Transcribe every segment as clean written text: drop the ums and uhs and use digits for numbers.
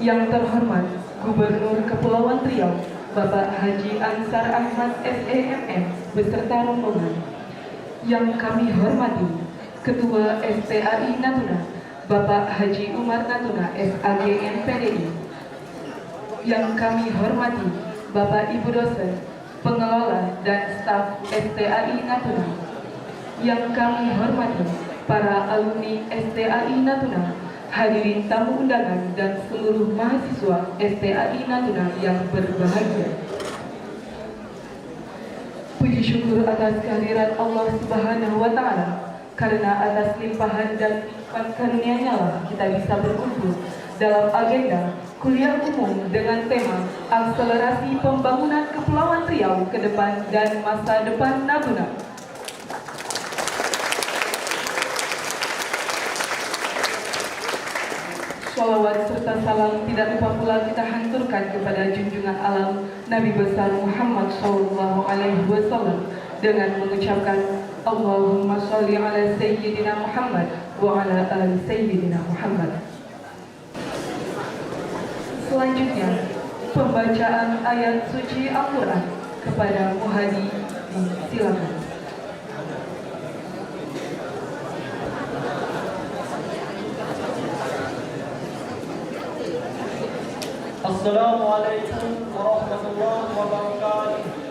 Yang terhormat Gubernur Kepulauan Riau, Bapak Haji Ansar Ahmad SEMM beserta rombongan. Yang kami hormati Ketua STAI Natuna, Bapak Haji Umar Natuna SAG MPDI. Yang kami hormati Bapak Ibu dosen, pengelola dan staf STAI Natuna. Yang kami hormati para alumni STAI Natuna, hadirin tamu undangan dan seluruh mahasiswa STAI Natuna yang berbahagia. Puji syukur atas kehadiran Allah Subhanahu wa Ta'ala, karena atas limpahan dan nikmat karunia-Nya lah kita bisa berkumpul dalam agenda kuliah umum dengan tema Akselerasi Pembangunan Kepulauan Riau ke depan dan Masa Depan Natuna. Sholawat serta salam tidak lupa pula kita hanturkan kepada junjungan alam Nabi besar Muhammad SAW dengan mengucapkan Allahumma sholli ala Sayyidina Muhammad wa ala ali Sayyidina Muhammad. Selanjutnya, pembacaan ayat suci Al-Quran kepada Muhadi disilakan. Assalamualaikum warahmatullahi wabarakatuh.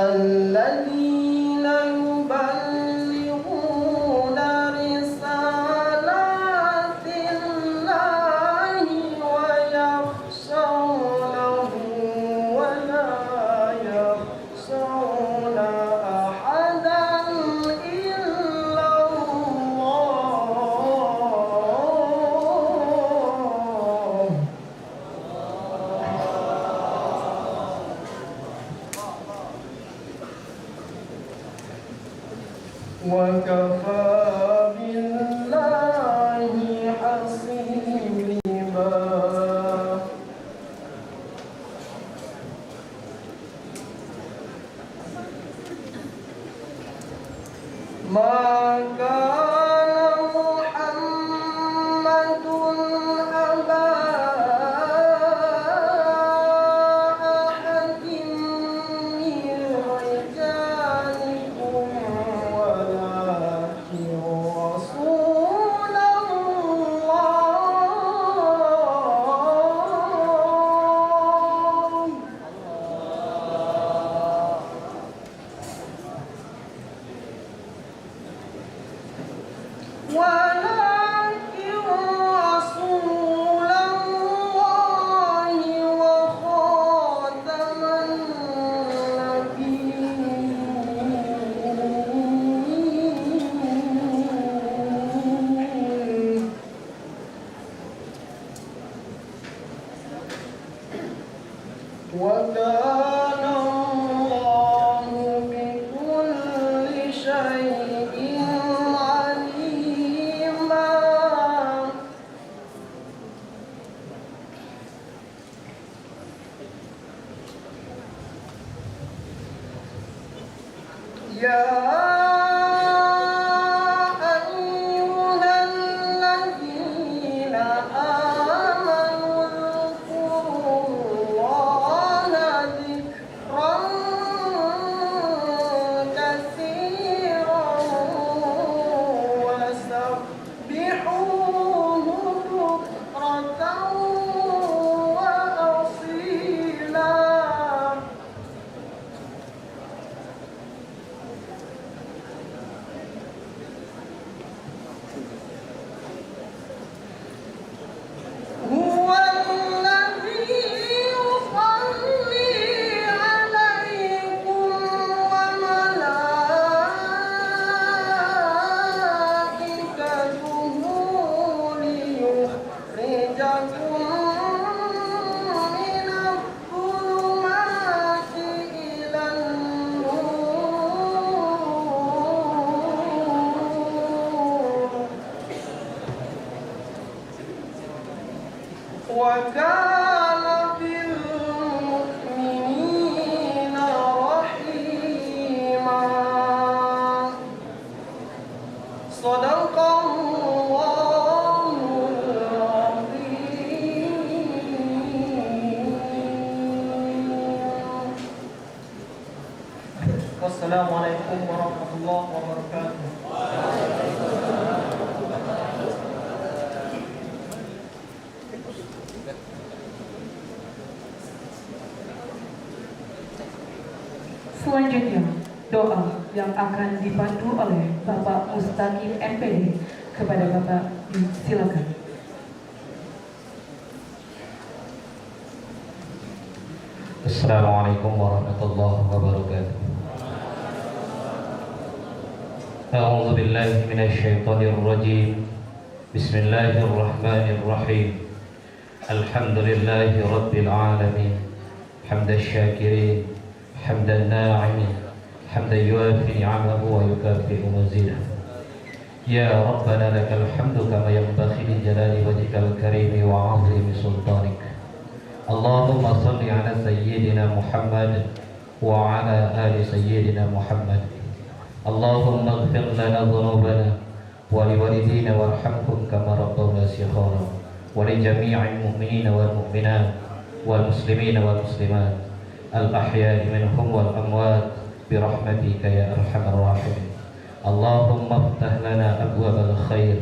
الذين يبلغون رسالات الله ويخشونه ولا يخشون أحدا إلا الله وكفى بالله حسيبا ما كان محمد أبا أحد من رجالكم ولكن رسول الله وكان الله بكل شيء عليما يا أيها الذين آمنوا اذكروا الله ذكرا كثيرا وسبحوه بكرة وأصيلا هو الذي يصلي عليكم وملائكته ليخرجكم من الظلمات إلى النور وكان بالمؤمنين رحيما صدق الله العظيم والسلام عليكم ورحمة الله وبركاته. Selanjutnya, doa yang akan dipandu oleh Bapak Mustaqim MPD kepada Bapak silakan. Assalamualaikum warahmatullahi wabarakatuh. A'udzu billahi minasyaitonir rajim. Bismillahirrahmanirrahim. Alhamdulillahi rabbil alamin. Hamdasy syakirin, hamdan na'imin, hamdan yuafi ni'amahu wa yukafi'u mazidah. Ya Rabbana lakal hamdu kama yanbaghi li jalali wajhikal karimi wa 'azimi sultanik. Allahumma salli ala sayyidina Muhammad wa ala ali sayyidina Muhammad. Allahumma ighfir lana dhunubana wa liwalidina warhamhum kama rabbawna shighara wa li jami'il mu'minina wal mu'minat wal muslimina wal muslimat al ahya'i minhum wal amwat bi rahmatika ya arhamar rahimin. Allahumma iftah lana abwabal khair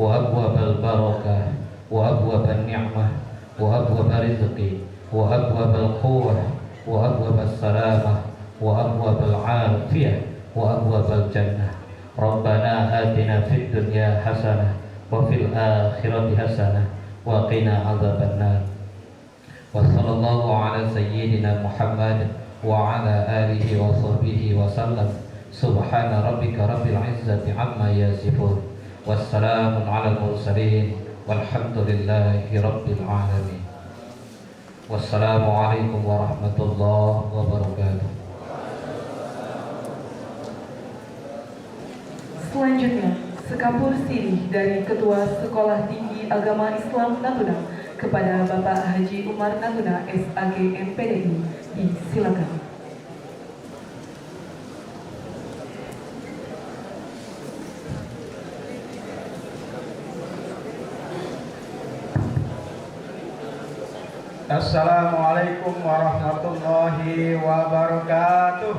wa abwabal barakah wa abwabal ni'mah وأبواب رزقي وأبواب القوة وأبواب السلامة وأبواب العافية وأبواب الجنة. ربنا آتنا في الدنيا حسنة وفي الآخرة حسنة وقنا عذاب النار. وصلى الله على سيدنا محمد وعلى آله وصحبه وسلم. سبحان ربك رب العزة عما يصفون والسلام على المرسلين walhamdulillahi rabbil alamin. Wassalamualaikum warahmatullahi wabarakatuh. Selanjutnya, sekapur sirih dari Ketua Sekolah Tinggi Agama Islam Natuna kepada Bapak Haji Umar Natuna SAG MPDI. Silakan. Assalamualaikum warahmatullahi wabarakatuh.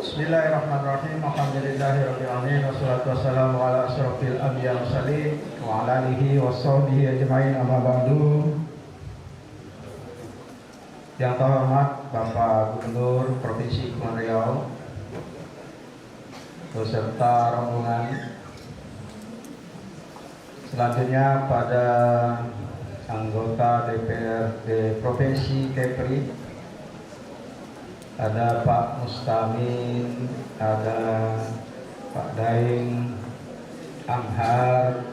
Bismillahirrahmanirrahim. Alhamdulillahirabbil alamin wassalatu wassalamu ala asyrofil anbiya'i wal mursalin wa ala alihi washabbihi ajmain amma ba'du. Yang terhormat Bapak Gubernur Provinsi Kepulauan Riau beserta rombongan. Selanjutnya pada anggota DPRD Provinsi Kepri, ada Pak Mustamin, ada Pak Daeng Amhar,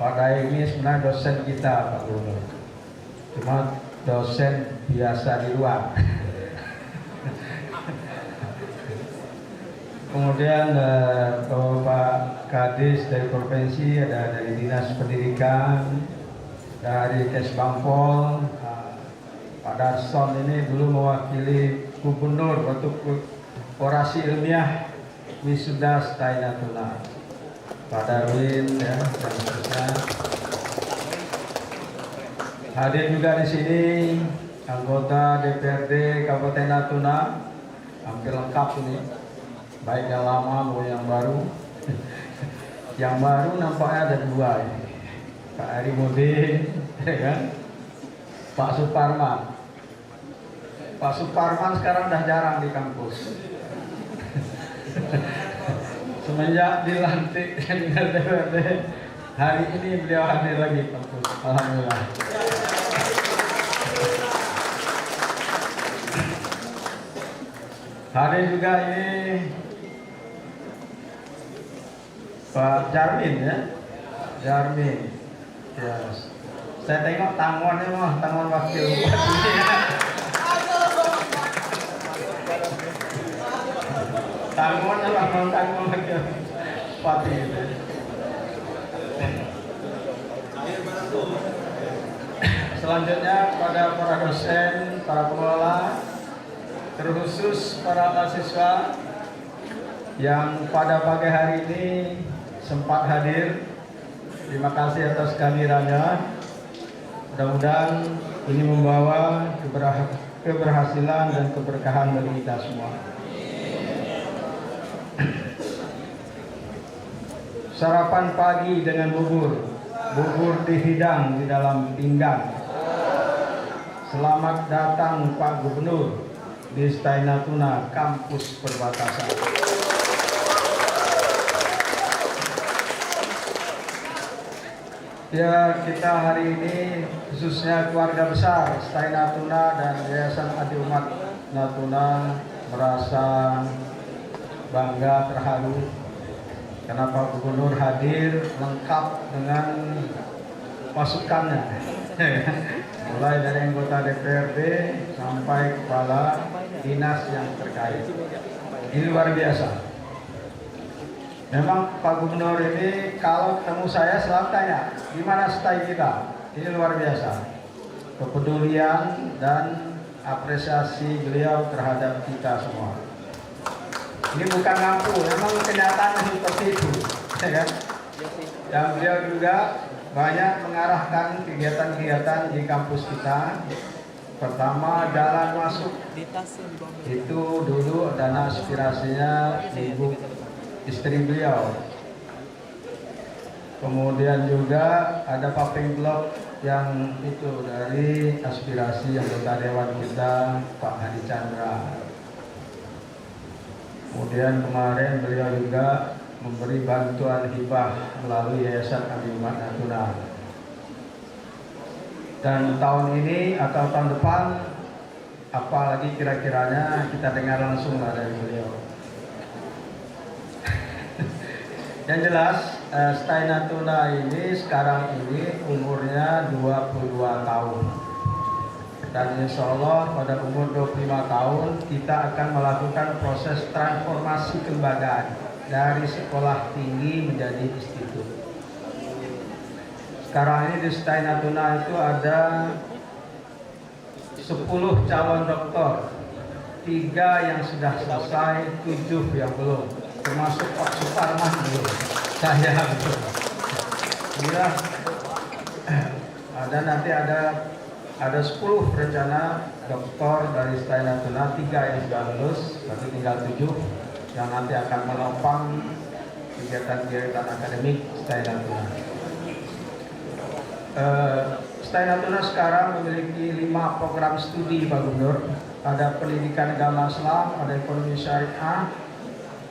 Pak Daeng hari ini sebenarnya dosen kita Pak Gubernur, cuma dosen biasa di luar. Kemudian Bapak Kadis dari provinsi, ada dari Dinas Pendidikan, dari Kesbangpol, Pak Darson ini dulu mewakili Gubernur untuk orasi ilmiah wisuda Stai Natuna, Pak Darwin ya, dan seterusnya. Hadir juga di sini anggota DPRD Kabupaten Natuna, hampir lengkap ini, baik yang lama maupun yang baru. Yang baru nampaknya ada dua ini, Pak Arimudin, ya kan? Pak Suparman. Pak Suparman sekarang udah jarang di kampus. Semenjak dilantik dengan DPRD, hari ini beliau hadir lagi kampus. Alhamdulillah. Hadir juga ini Pak Jarmin ya, Jarmin. Ya. Saya tengok tangannya mah tangan wakil bupati. Tangannya lah tangan wakil bupati. Selanjutnya pada para dosen, para pengelola, terkhusus para mahasiswa yang pada pagi hari ini sempat hadir. Terima kasih atas kehadirannya. Mudah-mudahan ini membawa keberhasilan dan keberkahan bagi kita semua. Sarapan pagi dengan bubur dihidang di dalam pinggan. Selamat datang Pak Gubernur di Stai Natuna, kampus perbatasan. Ya, kita hari ini khususnya keluarga besar Stai Natuna dan Yayasan Adi Umat Natuna merasa bangga, terharu karena Pak Gubernur hadir lengkap dengan pasukannya. Mulai dari anggota DPRD sampai kepala dinas yang terkait. Ini luar biasa. Memang Pak Gubernur ini kalau ketemu saya selalu tanya, di mana Stai kita? Ini luar biasa. Kepedulian dan apresiasi beliau terhadap kita semua. Ini bukan ngaku, memang kenyataannya seperti itu, ya kan? Dan beliau juga banyak mengarahkan kegiatan-kegiatan di kampus kita. Pertama, jalan masuk itu dulu dana aspirasinya ibu istri beliau. Kemudian juga ada paving block yang itu dari aspirasi anggota dewan kita Pak Hadi Chandra. Kemudian kemarin beliau juga memberi bantuan hibah melalui Yayasan Adi Umat Natuna. Dan tahun ini atau tahun depan, apalagi kira-kiranya kita dengar langsung dari beliau. Yang jelas, Stai Natuna ini sekarang ini umurnya 22 tahun. Dan insya Allah pada umur 25 tahun kita akan melakukan proses transformasi kelembagaan dari sekolah tinggi menjadi institut. Sekarang ini di Stai Natuna itu ada 10 calon doktor, 3 yang sudah selesai, 7 yang belum, termasuk Pak Suparman belum, saya belum. Bila nanti ada 10 rencana doktor dari Stai Natuna, 3 yang sudah lulus, berarti tinggal 7 yang nanti akan menopang kegiatan-kegiatan akademik Stai Natuna. Stai Natuna sekarang memiliki 5 program studi Pak Gubernur. Ada pendidikan agama Islam, ada ekonomi syariah,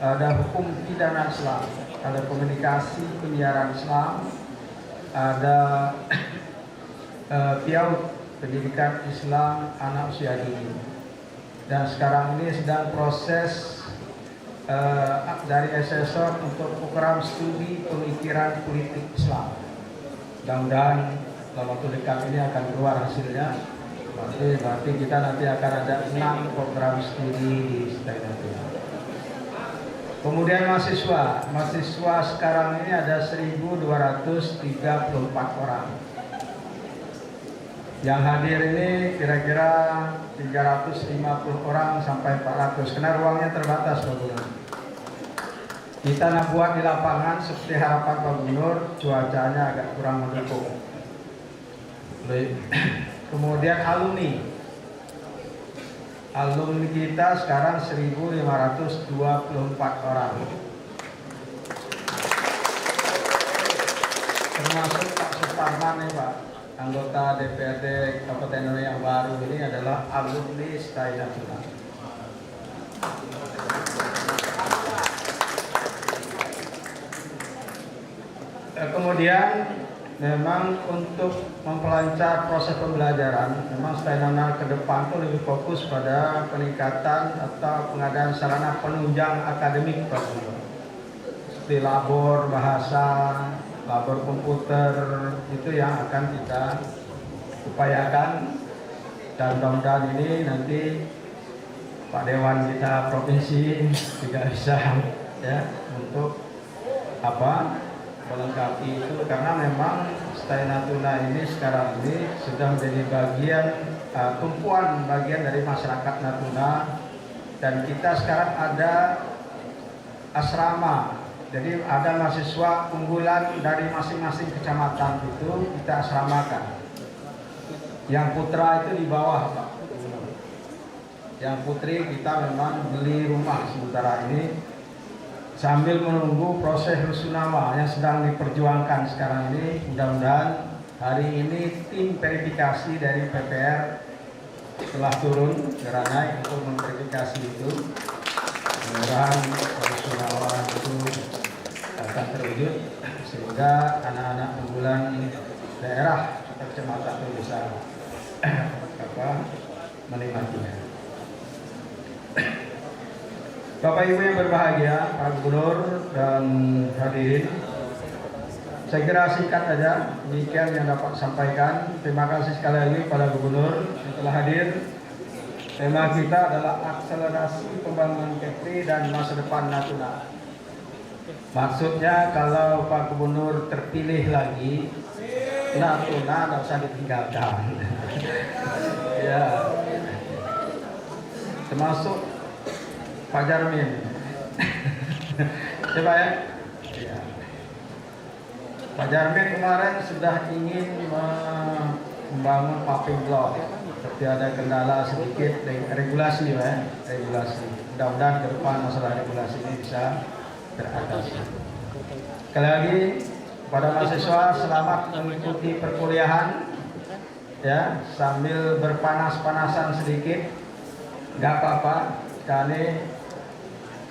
ada hukum pidana Islam, ada komunikasi penyiaran Islam, ada PIAUD, pendidikan Islam anak usia dini. Dan sekarang ini sedang proses dari asesor untuk program studi pemikiran politik Islam. Mudah-mudahan dalam waktu dekat ini akan keluar hasilnya. Berarti kita nanti akan ada 6 program studi di Stay Natuna. Kemudian mahasiswa sekarang ini ada 1.234 orang. Yang hadir ini kira-kira 350 orang sampai 400, karena ruangnya terbatas Pak Gubernur. Kita nak buat di lapangan seperti harapan Pak Gubernur, cuacanya agak kurang mendukung. Kemudian alumni kita sekarang 1.524 orang, termasuk Pak Suparman nih Pak, anggota DPRD Kabupaten Nui yang baru ini adalah alumni Stay Natuna. Kemudian memang untuk memperlancar proses pembelajaran, memang Stay Natuna ke depan itu lebih fokus pada peningkatan atau pengadaan sarana penunjang akademik seperti labor bahasa, labor komputer, itu yang akan kita upayakan, dan mudah-mudahan ini nanti Pak Dewan kita provinsi juga bisa ya untuk melengkapi itu, karena memang Stay Natuna ini sekarang ini sudah menjadi bagian tumpuan bagian dari masyarakat Natuna, dan kita sekarang ada asrama. Jadi ada mahasiswa unggulan dari masing-masing kecamatan itu kita asramakan. Yang putra itu di bawah Pak. Yang putri kita memang beli rumah sementara ini sambil menunggu proses rusunawa yang sedang diperjuangkan sekarang ini. Mudah-mudahan hari ini tim verifikasi dari PPR telah turun Geranai untuk memverifikasi itu. Mudah-mudahan rusunawa itu akan terwujud sehingga anak-anak unggulan daerah kecamatan itu bisa menikmatinya. Bapak Ibu yang berbahagia, Pak Gubernur dan hadirin, saya kira singkat saja demikian yang dapat sampaikan. Terima kasih sekali lagi pada Gubernur yang telah hadir. Tema kita adalah akselerasi pembangunan Kepri dan masa depan Natuna. Maksudnya kalau Pak Gubernur terpilih lagi, Natuna tidak usah ditinggalkan. Ya, termasuk Pak Jarmin. Coba ya. Ya. Pak Jarmin kemarin sudah ingin membangun paving block, tapi ada kendala sedikit dengan regulasi, Pak. Regulasi. Mudah-mudahan ke depan masalah regulasi ini bisa teratasi. Sekali lagi pada mahasiswa, selamat mengikuti perkuliahan ya, sambil berpanas-panasan sedikit, nggak apa-apa. Sekali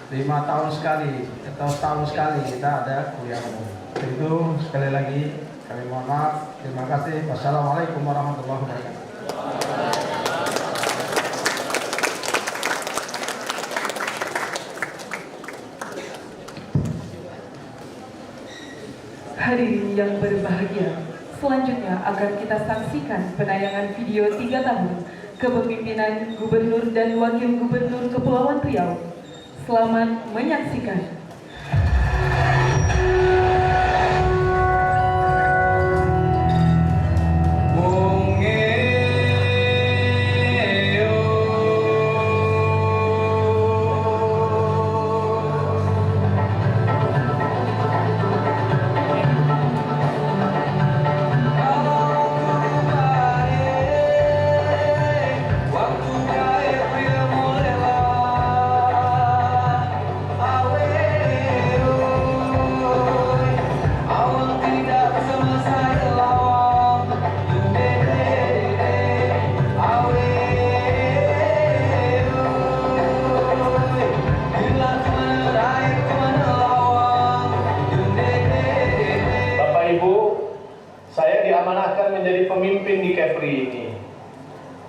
5 tahun sekali atau setahun sekali kita ada kuliah umum. Itu sekali lagi kami mohon maaf. Terima kasih. Wassalamualaikum warahmatullahi wabarakatuh. Hadirin yang berbahagia, selanjutnya akan kita saksikan penayangan video 3 tahun kepemimpinan Gubernur dan Wakil Gubernur Kepulauan Riau. Selamat menyaksikan.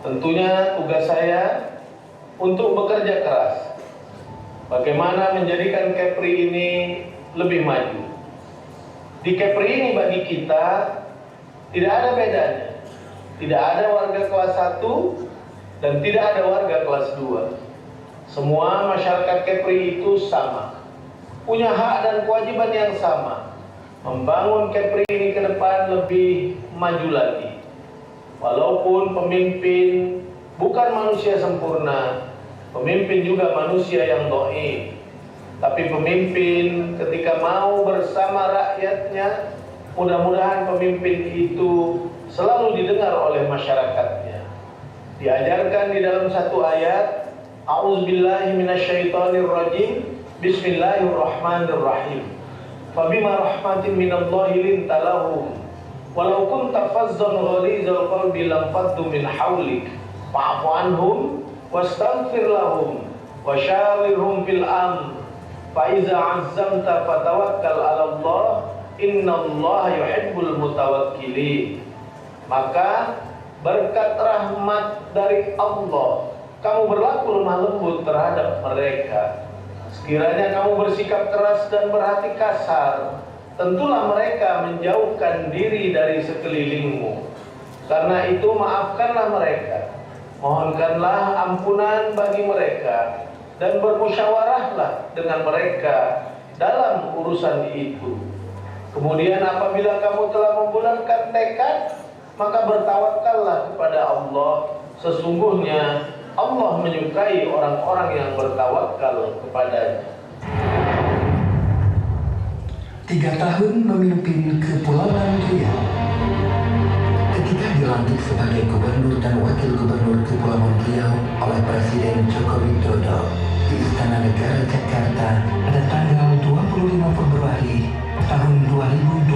Tentunya tugas saya untuk bekerja keras bagaimana menjadikan Kepri ini lebih maju. Di Kepri ini bagi kita Tidak ada bedanya. Tidak ada warga kelas 1 dan tidak ada warga kelas 2. Semua masyarakat Kepri itu sama, punya hak dan kewajiban yang sama, membangun Kepri ini ke depan lebih maju lagi. Walaupun pemimpin bukan manusia sempurna, pemimpin juga manusia yang dhaif. Tapi pemimpin ketika mau bersama rakyatnya, mudah-mudahan pemimpin itu selalu didengar oleh masyarakatnya. Diajarkan di dalam satu ayat, A'udzubillahi minasyaitonirrajim, Bismillahirrahmanirrahim. Fabima rahmatin minallahi linta lahum, walau kunta fazzan ghalizal qalbi lam faddu min hawlik, fa'fu anhum wastaghfir lahum wasyawirhum fil amr, fa iza 'azzamta fatawakkal 'ala Allah, innallaha yuhibbul mutawakkilin. Maka berkat rahmat dari Allah, kamu berlaku lemah lembut terhadap mereka. Sekiranya kamu bersikap keras dan berhati kasar, tentulah mereka menjauhkan diri dari sekelilingmu. Karena itu maafkanlah mereka, mohonkanlah ampunan bagi mereka, dan bermusyawarahlah dengan mereka dalam urusan itu. Kemudian apabila kamu telah membulatkan tekad, maka bertawakallah kepada Allah. Sesungguhnya Allah menyukai orang-orang yang bertawakal kepadanya. 3 tahun memimpin Kepulauan Riau. Ketika dilantik sebagai Gubernur dan Wakil Gubernur Kepulauan Riau oleh Presiden Joko Widodo di Istana Negara Jakarta pada tanggal 25 Februari tahun 2021,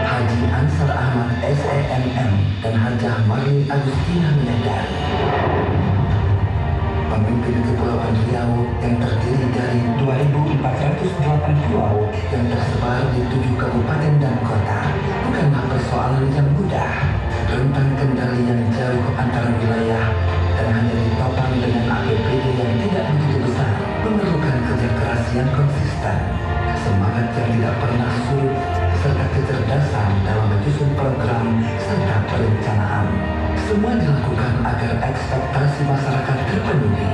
Haji Ansar Ahmad SEMM dan Hajah Marlin Agustina menyadari pemimpin Kepulauan Riau yang terdiri dari 2.408 pulau yang tersebar di 7 kabupaten dan kota bukanlah persoalan yang mudah. Rentang kendali yang jauh antara wilayah dan hanya ditopang dengan APBD yang tidak begitu besar memerlukan kerja keras yang konsisten, semangat yang tidak pernah surut, serta kecerdasan dalam menyusun program serta perencanaan. Semua dilakukan agar ekspektasi masyarakat terpenuhi,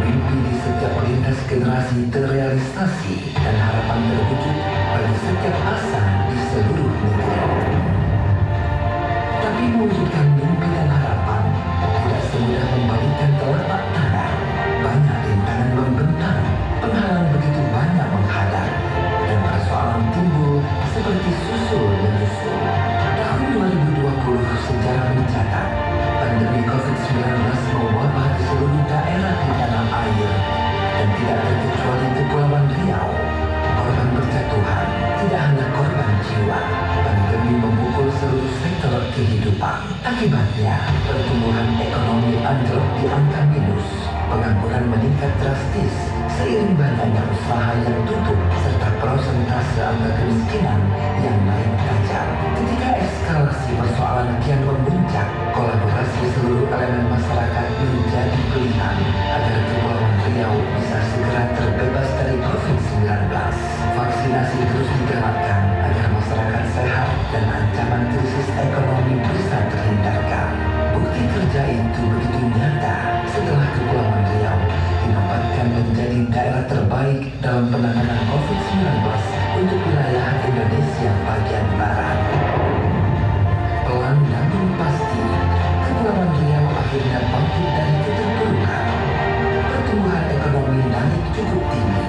mimpi di setiap lintas generasi terrealisasi, dan harapan terwujud bagi setiap asa di seluruh negeri. Tapi mewujudkan mimpi dan harapan tidak semudah membalikkan telapak tangan. Banyak rintangan membentang, penghalang begitu banyak menghadang, dan persoalan timbul seperti susul menyusul. Tahun 2020 sejarah mencatat pandemi COVID-19 mewabah di seluruh daerah di tanah air, dan tidak terkecuali Kepulauan Riau. Korban berjatuhan tidak hanya korban jiwa, pandemi memukul seluruh sektor kehidupan. Akibatnya, pertumbuhan ekonomi anjlok di angka minus, pengangguran meningkat drastis, seiring banyaknya usaha yang tutup, serta persentase angka kemiskinan yang naik tajam. Ketika eskalasi persoalan kian memuncak, kolaborasi seluruh elemen masyarakat menjadi pilihan agar Kepulauan Riau bisa segera terbebas dari COVID-19. Vaksinasi terus digalakkan agar masyarakat sehat dan ancaman krisis ekonomi bisa terhindarkan. Bukti kerja itu begitu nyata setelah Kepulauan Riau dinobatkan menjadi daerah terbaik dalam penanganan COVID-19 untuk wilayah Indonesia bagian barat. Pelan namun pasti, Kepulauan Riau akhirnya bangkit dari keterpurukan. Pertumbuhan ekonomi naik cukup tinggi,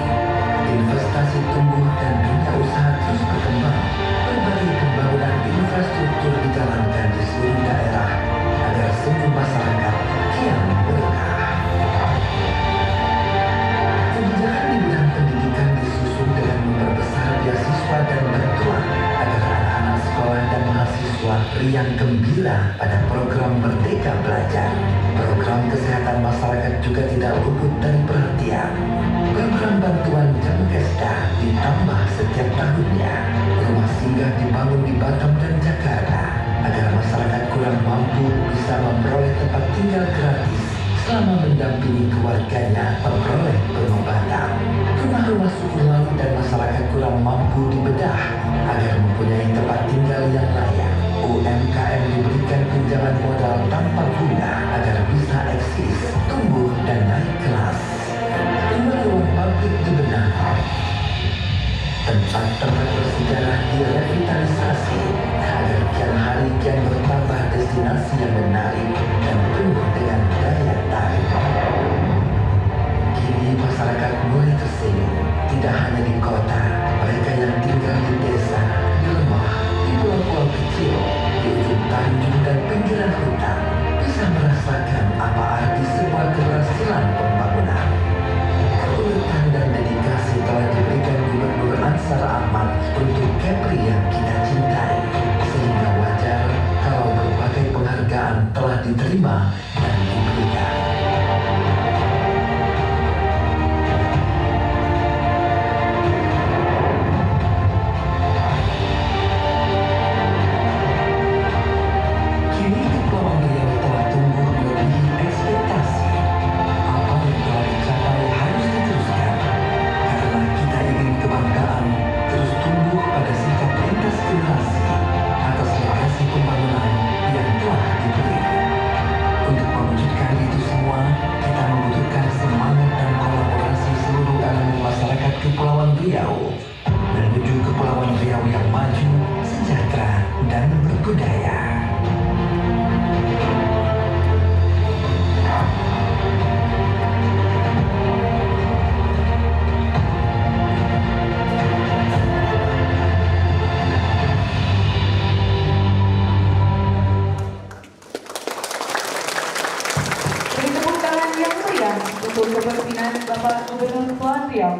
investasi tumbuh dan dunia usaha terus berkembang. Berbagai pembangunan infrastruktur dijalankan di seluruh daerah agar seluruh masyarakat kian berkah. Kebijakan di bidang pendidikan disusun dengan memperbesar beasiswa dan bantuan agar anak-anak sekolah dan mahasiswa riang gembira pada program Merdeka Belajar. Program kesehatan masyarakat juga tidak luput dari perhatian. Program bantuan Jamkesda ditambah setiap tahunnya. Rumah singgah dibangun di Batam dan Jakarta agar masyarakat kurang mampu bisa memperoleh tempat tinggal gratis selama mendampingi keluarganya memperoleh pengobatan. Rumah-rumah suku laut dan masyarakat kurang mampu dibedah agar mempunyai tempat tinggal yang layak. UMKM diberikan pinjaman modal tanpa bunga agar bisa eksis, tumbuh, dan naik kelas. Ruang pabrik dibenahi. Tempat-tempat bersejarah direvitalisasi agar kian hari kian bertambah destinasi yang menarik dan penuh dengan daya tarik. Kini masyarakat mulai tersenyum, tidak hanya di kota, mereka yang tinggal di desa, di lembah, di pulau-pulau kecil, di ujung tanjung dan pinggiran hutan bisa merasakan apa arti sebuah keberhasilan pembangunan. Keuletan dan dedikasi telah diberikan Gubernur Ansar Ahmad untuk Kepri yang kita cintai, sehingga wajar kalau berbagai penghargaan telah diterima dan diberikan. Kini Kepulauan Riau telah tumbuh melebihi ekspektasi. Apa yang telah dicapai harus diteruskan, karena kita ingin kebanggaan terus tumbuh pada sikap lintas generasi atas legasi pembangunan yang telah diberi. Untuk mewujudkan itu semua, kita membutuhkan semangat dan kolaborasi seluruh elemen masyarakat Kepulauan Riau menuju Kepulauan Riau yang maju, sejahtera, dan berbudaya. Beri tepuk tangan yang meriah untuk kepemimpinan Bapak Gubernur Kepulauan Riau.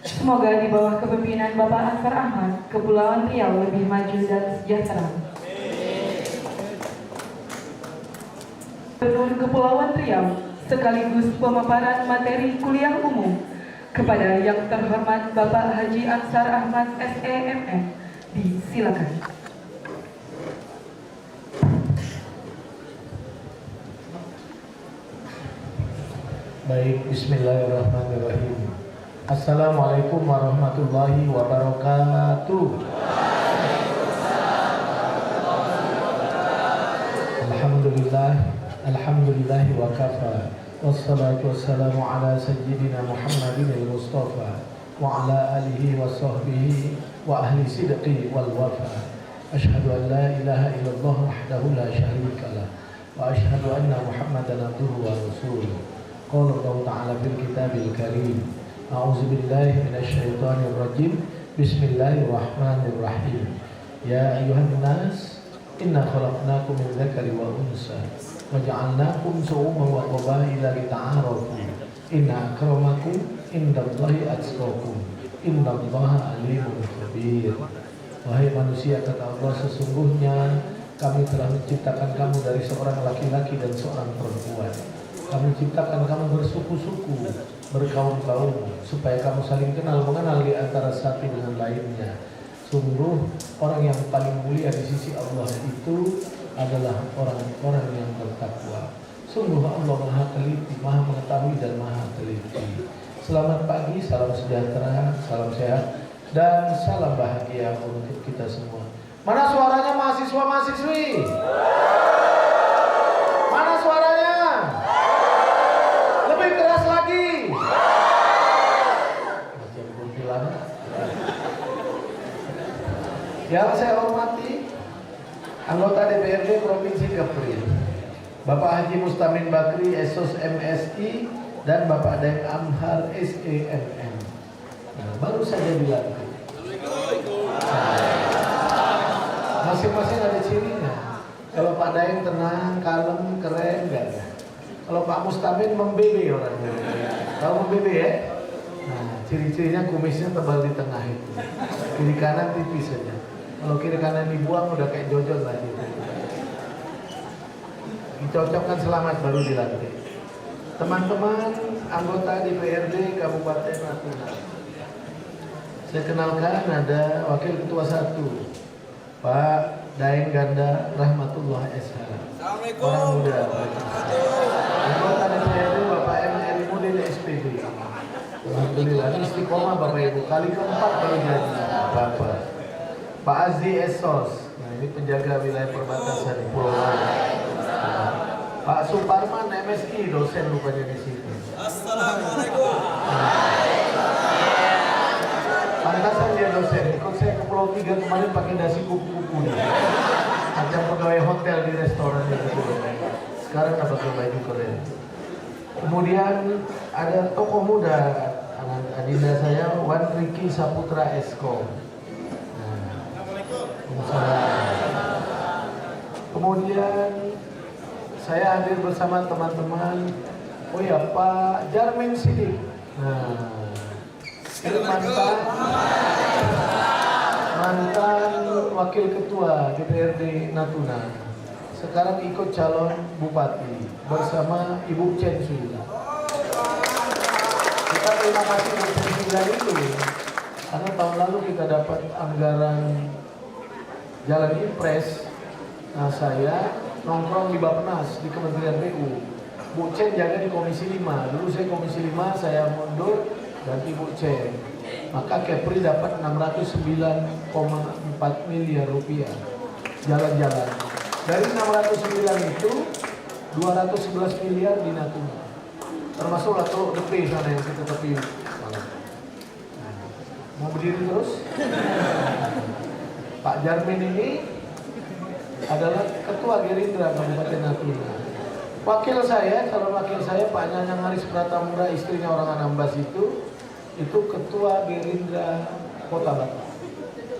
Semoga di bawah kepemimpinan Bapak Ansar Ahmad, Kepulauan Riau lebih maju dan sejahtera. Gubernur Kepulauan Riau sekaligus pemaparan materi kuliah umum kepada yang terhormat Bapak Haji Ansar Ahmad SEMM. Disilakan. Baik, bismillahirrahmanirrahim. Assalamualaikum warahmatullahi wabarakatuh. Alhamdulillahi wa kafa. Wassalatu wassalamu ala sayyidina Muhammadin al-Mustafa wa ala alihi wa sahbihi wa ahli sidqi wal wafa. Ashhadu an la ilaha illallah wahdahu la syarika lah wa ashhadu anna Muhammadan abduhu wa rasuluh. Qala Allah Ta'ala fil kitabil karim. A'udzu billahi minasy syaithanir rajim. Bismillahirrahmanirrahim. Ya ayyuhan nas, inna khalaqnakum min dzakari wa unsa wa ja'alnakum shu'uban wa qabaila lita'arafu. Inna akramakum indallahi atqakum. Innallaha alimun khabir. Wahai manusia, kata Allah, sesungguhnya kami telah menciptakan kamu dari seorang laki-laki dan seorang perempuan. Kami ciptakan kamu bersuku-suku, berkaum-kaum, supaya kamu saling mengenal di antara satu dengan lainnya. Sungguh orang yang paling mulia di sisi Allah itu adalah orang-orang yang bertakwa. Sungguh Allah Maha Teliti, Maha Mengetahui dan Maha Teliti. Selamat pagi, salam sejahtera, salam sehat, dan salam bahagia untuk kita semua. Mana suaranya mahasiswa-mahasiswi? Mana suaranya? Lebih keras lagi. Macam kuntilanak. Yang saya hormati anggota DPRD Provinsi Kepri, Bapak Haji Mustamin Bakri, Esos MSI, dan Bapak Daeng Amhar SEMM. Nah, baru saja dilantik. Masing-masing ada cirinya. Kalau Pak Daeng tenang, kalem, keren, enggak ada. Kalau Pak Mustamin membebe orangnya. Tahu membebe ya? Nah, ciri-cirinya kumisnya tebal di tengah itu. Kiri kanan tipis saja. Kalau kiri kanan dibuang udah kayak Jojon lagi. Dicocokkan selamat baru dilantik. Teman-teman anggota DPRD Kabupaten Natuna. Saya kenalkan ada Wakil Ketua 1 Pak Daeng Ganda Rahmatullah SH. Orang muda. Anggota DPRD Bapak M. Elimudin SPB. Alhamdulillah istiqomah Bapak Ibu. Kali keempat baru jadi Bapak. Pak Aziz Esos. Nah, ini penjaga wilayah perbatasan di Pulau Raya. Pak Suparman MSI dosen rupanya di sini. Assalamualaikum. Pantasan dia dosen. Ikut saya ke Pulau 3 kemarin pakai dasi kupu-kupu nih. Macam pegawai hotel di restoran itu. Sekarang dapat baju keren. Kemudian ada tokoh muda, adinda saya Wan Riki Saputra Esko. Kemudian saya hadir bersama teman-teman. Oh ya, Pak Jarmin Sidik. Nah, ini mantan wakil ketua DPRD Natuna. Sekarang ikut calon bupati bersama Ibu Censu. Kita terima kasih Bu Censu itu, karena tahun lalu kita dapat anggaran jalan impres. Nah, saya nongkrong di Bappenas di Kementerian PU. Bu Cen jaga di Komisi 5. Dulu saya Komisi 5, saya mundur ganti Bu Cen. Maka Kepri dapat 609,4 miliar rupiah jalan-jalan. Dari 609 itu 211 miliar di Natuna. Termasuk Teluk Depe sana yang kita tepi. Mau berdiri terus? Pak Jarmin ini adalah Ketua Gerindra Kabupaten Natuna. Wakil saya, calon wakil saya Pak Nyanyang Haris Pratamura, istrinya orang Anambas itu Ketua Gerindra Kota Batu.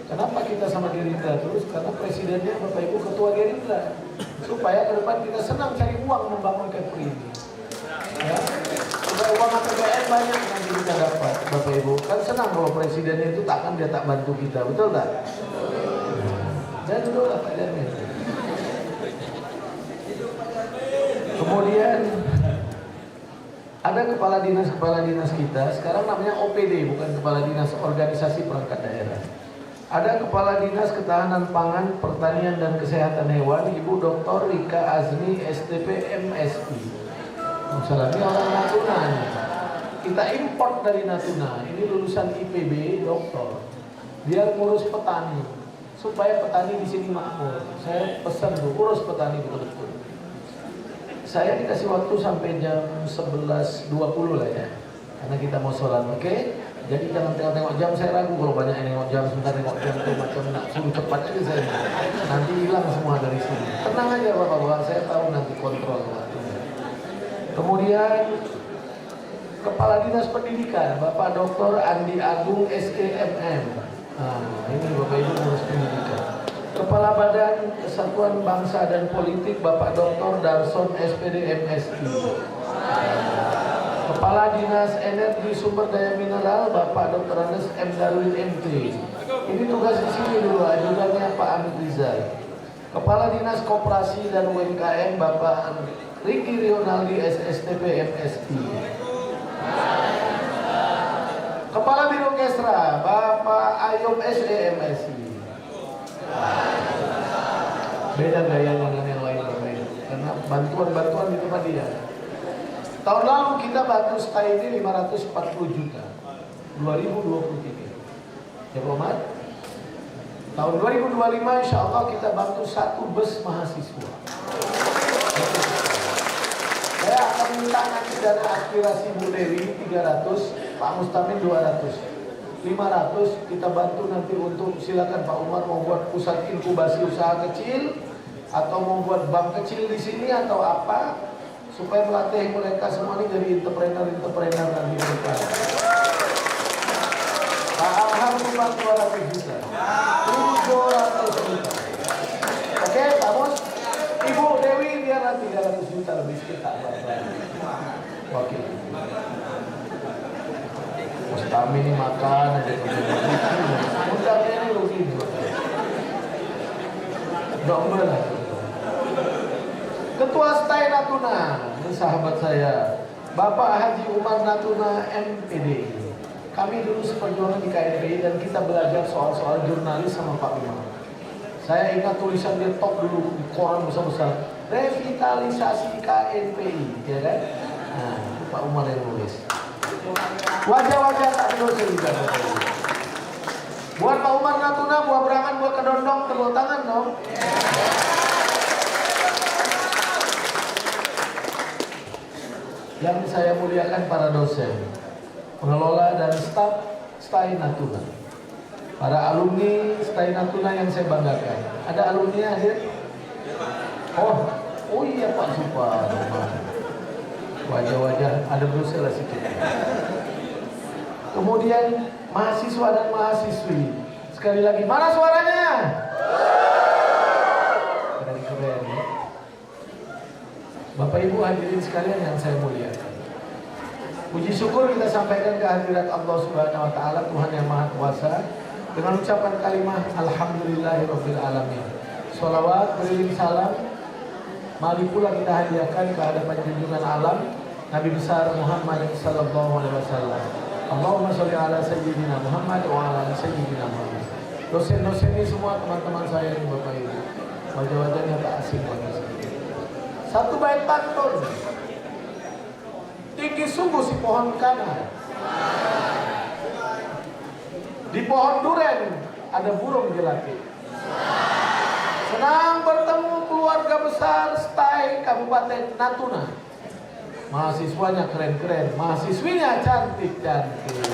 Kenapa kita sama Gerindra terus? Karena presidennya Bapak Ibu Ketua Gerindra. Supaya ke depan kita senang cari uang membangun Kepri ini. Ya, supaya uang APBN banyak nanti kita dapat, Bapak Ibu. Kan senang kalau presidennya itu takkan dia tak bantu kita, betul tak? Dan itu lah Pak Jarmin. Kemudian ada kepala dinas kita, sekarang namanya OPD, bukan kepala dinas organisasi perangkat daerah. Ada Kepala Dinas Ketahanan Pangan, Pertanian dan Kesehatan Hewan, Ibu Dr. Rika Azmi, STP MSI. Misalnya ini orang Natuna nih. Kita import dari Natuna. Ini lulusan IPB, doktor. Dia ngurus petani, supaya petani di sini makmur. Saya pesan tuh, urus petani betul-betul. Saya dikasih waktu sampai jam 11.20 lah ya, karena kita mau sholat, oke? Jadi jangan tengok-tengok jam, saya ragu kalau banyak yang nengok jam, sebentar nengok jam tuh macam nak suruh cepat aja saya. Nanti hilang semua dari sini. Tenang aja Bapak-Bapak, saya tahu nanti kontrol waktunya. Kemudian Kepala Dinas Pendidikan, Bapak Dr. Andi Agung SEMM. Nah, ini Bapak Ibu ngurus pendidikan. Kepala Badan Kesatuan Bangsa dan Politik, Bapak Dr. Darson SPD MSI. Kepala Dinas Energi Sumber Daya Mineral, Bapak Dr. Andes M. Darwin MT. Ini tugas di sini dulu, ajudannya Pak Amit Rizal. Kepala Dinas Koperasi dan UMKM, Bapak Riki Rionaldi SSTP MSI. Kepala Biro Kesra, Bapak Ayub SE MSI. Beda gayanya dengan yang lain, karena bantuan-bantuan di tempat dia. Tahun lalu kita bantu stay ini 540 juta 2023. Ya Muhammad. Tahun 2025 insya Allah kita bantu 1 bus mahasiswa. Saya akan minta nanti dana aspirasi Bu Dewi 300, Pak Mustamin 200. 500 kita bantu nanti untuk, silakan Pak Umar mau buat pusat inkubasi usaha kecil atau mau buat bank kecil di sini atau apa, supaya melatih mereka semua ini jadi entrepreneur nanti mereka. Pak Alham cuma 200 juta, 200 juta. Oke, Pak Mus, Ibu Dewi biar nanti 300 juta lebih kita. Oke. Kami ini makan ada modalnya ini rugi domba lah. Ketua Stai Natuna, ini sahabat saya, Bapak Haji Umar Natuna MPD. Kami dulu seperjuangan di KNPI dan kita belajar soal-soal jurnalis sama Pak Umar. Saya ingat tulisan dia top dulu di koran besar-besar, revitalisasi KNPI, ya kan? Nah, Pak Umar yang nulis. Wajah-wajah tak berdosa juga. Buat Pak Umar Natuna, buah berangan, buah kedondong, tepuk tangan dong. Yang saya muliakan para dosen, pengelola dan staf STAI Natuna, para alumni STAI Natuna yang saya banggakan. Ada alumni hadir? Oh iya Pak Supar. Wajah-wajah ada berusaha sedikit. Kemudian mahasiswa dan mahasiswi. Sekali lagi, mana suaranya? Keren-keren ya. Bapak Ibu hadirin sekalian yang saya muliakan. Puji syukur kita sampaikan ke hadirat Allah Subhanahu wa taala, Tuhan yang Maha Kuasa, dengan ucapan kalimat alhamdulillahirabbil alamin. Shalawat beriring salam mari pula kita hadiahkan ke hadapan junjungan alam Nabi besar Muhammad sallallahu alaihi wasallam. Allahumma sholli ala sayyidina Muhammad wa ala ali sayyidina Muhammad. Dosen-dosen ini semua teman-teman saya ini Bapak Ibu. Wajah-wajahnya tak asing bagi saya. Satu bait pantun. Tinggi sungguh si pohon kanan. Di pohon duren ada burung jelati. Senang bertemu keluarga besar STAI Kabupaten Natuna. Mahasiswanya keren-keren, mahasiswinya cantik-cantik.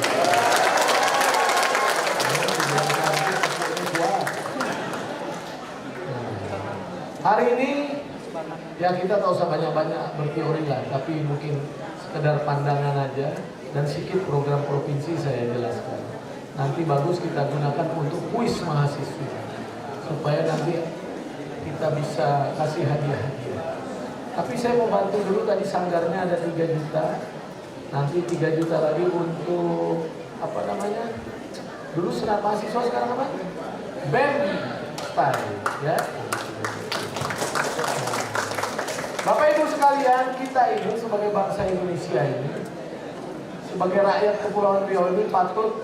Hari ini ya kita tak usah banyak-banyak berteori lah, tapi mungkin sekedar pandangan aja dan sedikit program provinsi saya jelaskan. Nanti bagus kita gunakan untuk kuis mahasiswa supaya nanti kita bisa kasih hadiah-hadiah. Tapi saya mau bantu dulu, tadi sanggarnya ada 3 juta. Nanti 3 juta lagi untuk apa namanya? Dulu senat mahasiswa, sekarang apa? BEM STAI ya. Bapak Ibu sekalian, kita ini sebagai bangsa Indonesia ini, sebagai rakyat Kepulauan Riau ini patut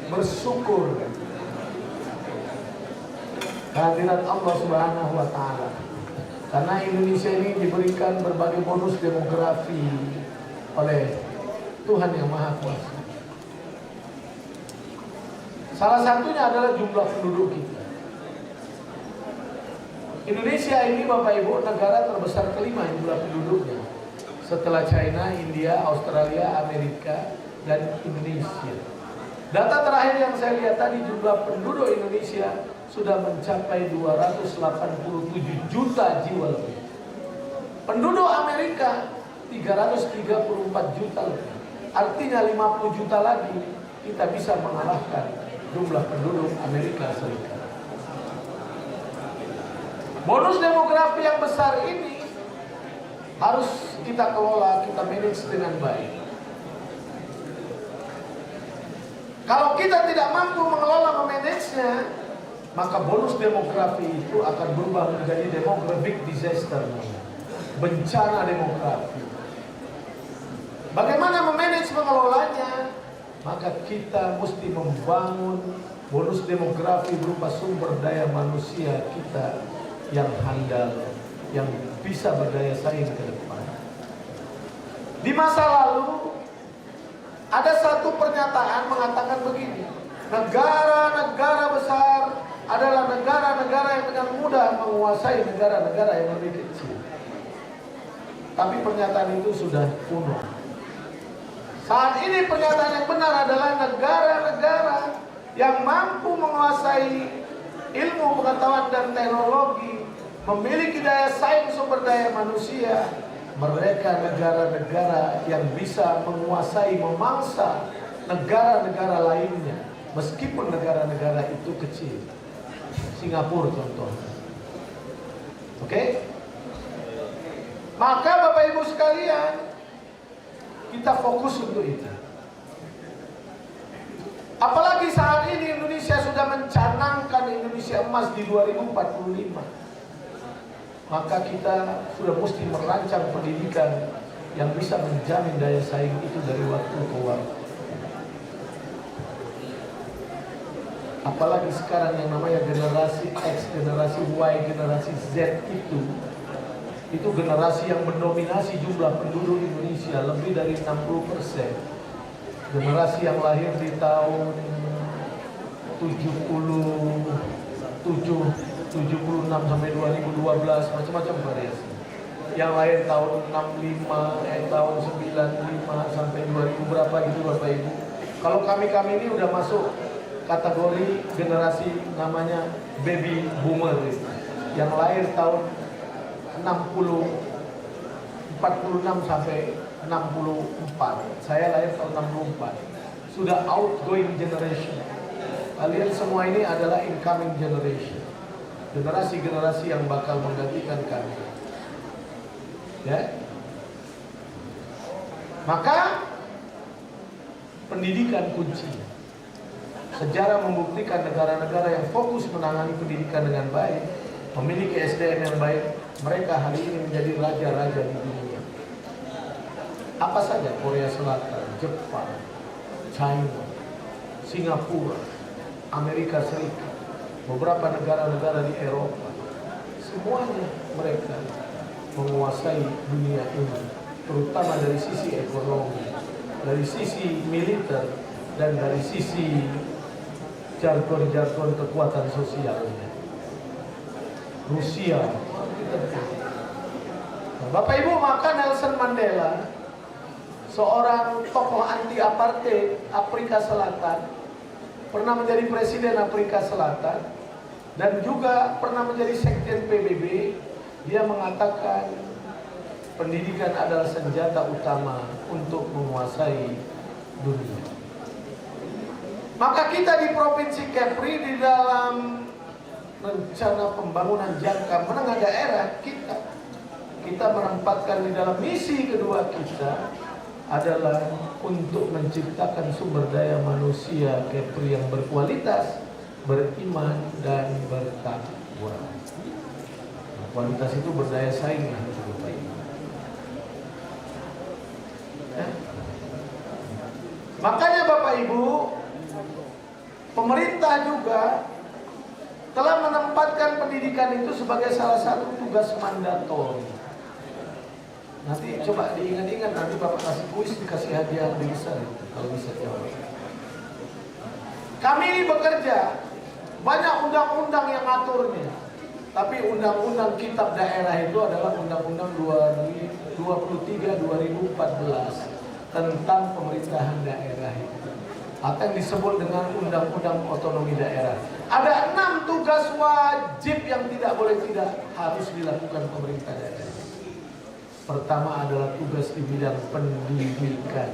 bersyukur kehadirat Allah Subhanahu wa taala. Karena Indonesia ini diberikan berbagai bonus demografi oleh Tuhan yang Maha Kuasa. Salah satunya adalah jumlah penduduk kita. Indonesia ini Bapak Ibu negara terbesar kelima jumlah penduduknya. Setelah China, India, Australia, Amerika, dan Indonesia. Data terakhir yang saya lihat tadi, jumlah penduduk Indonesia sudah mencapai 287 juta jiwa lebih. Penduduk Amerika 334 juta lebih. Artinya 50 juta lagi kita bisa mengalahkan jumlah penduduk Amerika Serikat. Bonus demografi yang besar ini harus kita kelola, kita manage dengan baik. Kalau kita tidak mampu mengelola, memanagenya, maka bonus demografi itu akan berubah menjadi demographic disaster, bencana demografi. Bagaimana memanage mengelolanya? Maka kita mesti membangun bonus demografi berupa sumber daya manusia kita yang handal, yang bisa berdaya saing ke depan. Di masa lalu ada satu pernyataan mengatakan begini, negara-negara besar adalah negara-negara yang dengan mudah menguasai negara-negara yang lebih kecil. Tapi pernyataan itu sudah kuno. Saat ini pernyataan yang benar adalah negara-negara yang mampu menguasai ilmu, pengetahuan, dan teknologi, memiliki daya saing sumber daya manusia. Mereka negara-negara yang bisa menguasai, memangsa negara-negara lainnya, meskipun negara-negara itu kecil. Singapura contohnya. Oke? Maka Bapak Ibu sekalian, kita fokus untuk itu. Apalagi saat ini Indonesia sudah mencanangkan Indonesia emas di 2045. Maka kita sudah mesti merancang pendidikan yang bisa menjamin daya saing itu dari waktu ke waktu. Apalagi sekarang yang namanya generasi X, generasi Y, generasi Z itu generasi yang mendominasi jumlah penduduk Indonesia lebih dari 60%. Generasi yang lahir di tahun 77 76 sampai 2012, macam-macam variasi. Yang lain tahun 65, tahun 95 sampai 2000 berapa gitu Bapak Ibu. Kalau kami ini udah masuk kategori generasi namanya baby boomer gitu. Yang lahir tahun 46 sampai 64. Saya lahir tahun 64. Sudah outgoing generation. Kalian semua ini adalah incoming generation. Generasi-generasi yang bakal menggantikan kami. Ya. Maka pendidikan kunci. Sejarah membuktikan negara-negara yang fokus menangani pendidikan dengan baik, memiliki SDM yang baik, mereka hari ini menjadi raja-raja di dunia. Apa saja? Korea Selatan, Jepang, China, Singapura, Amerika Serikat, beberapa negara-negara di Eropa, semuanya mereka menguasai dunia ini, terutama dari sisi ekonomi, dari sisi militer, dan dari sisi jargon-jargon kekuatan sosialnya. Rusia. Nah, Bapak Ibu, maka Nelson Mandela, seorang tokoh anti-apartheid Afrika Selatan, pernah menjadi presiden Afrika Selatan dan juga pernah menjadi sekjen PBB. Dia mengatakan pendidikan adalah senjata utama untuk menguasai dunia. Maka kita di Provinsi Kepri di dalam rencana pembangunan jangka menengah daerah kita menempatkan di dalam misi kedua kita adalah untuk menciptakan sumber daya manusia Kepri yang berkualitas, beriman, dan bertakwa. Nah, kualitas itu berdaya saing lah, ya. Makanya Bapak Ibu, pemerintah juga telah menempatkan pendidikan itu sebagai salah satu tugas mandatori. Nanti coba diingat-ingat, nanti Bapak kasih kuis, dikasih hadiah lebih besar kalau bisa jawab. Kami ini bekerja, banyak undang-undang yang ngaturnya. Tapi undang-undang kitab daerah itu adalah undang-undang 23/2014 tentang pemerintahan daerah itu. Atau yang disebut dengan undang-undang otonomi daerah. Ada 6 tugas wajib yang tidak boleh tidak harus dilakukan pemerintah daerah. Pertama adalah tugas di bidang pendidikan.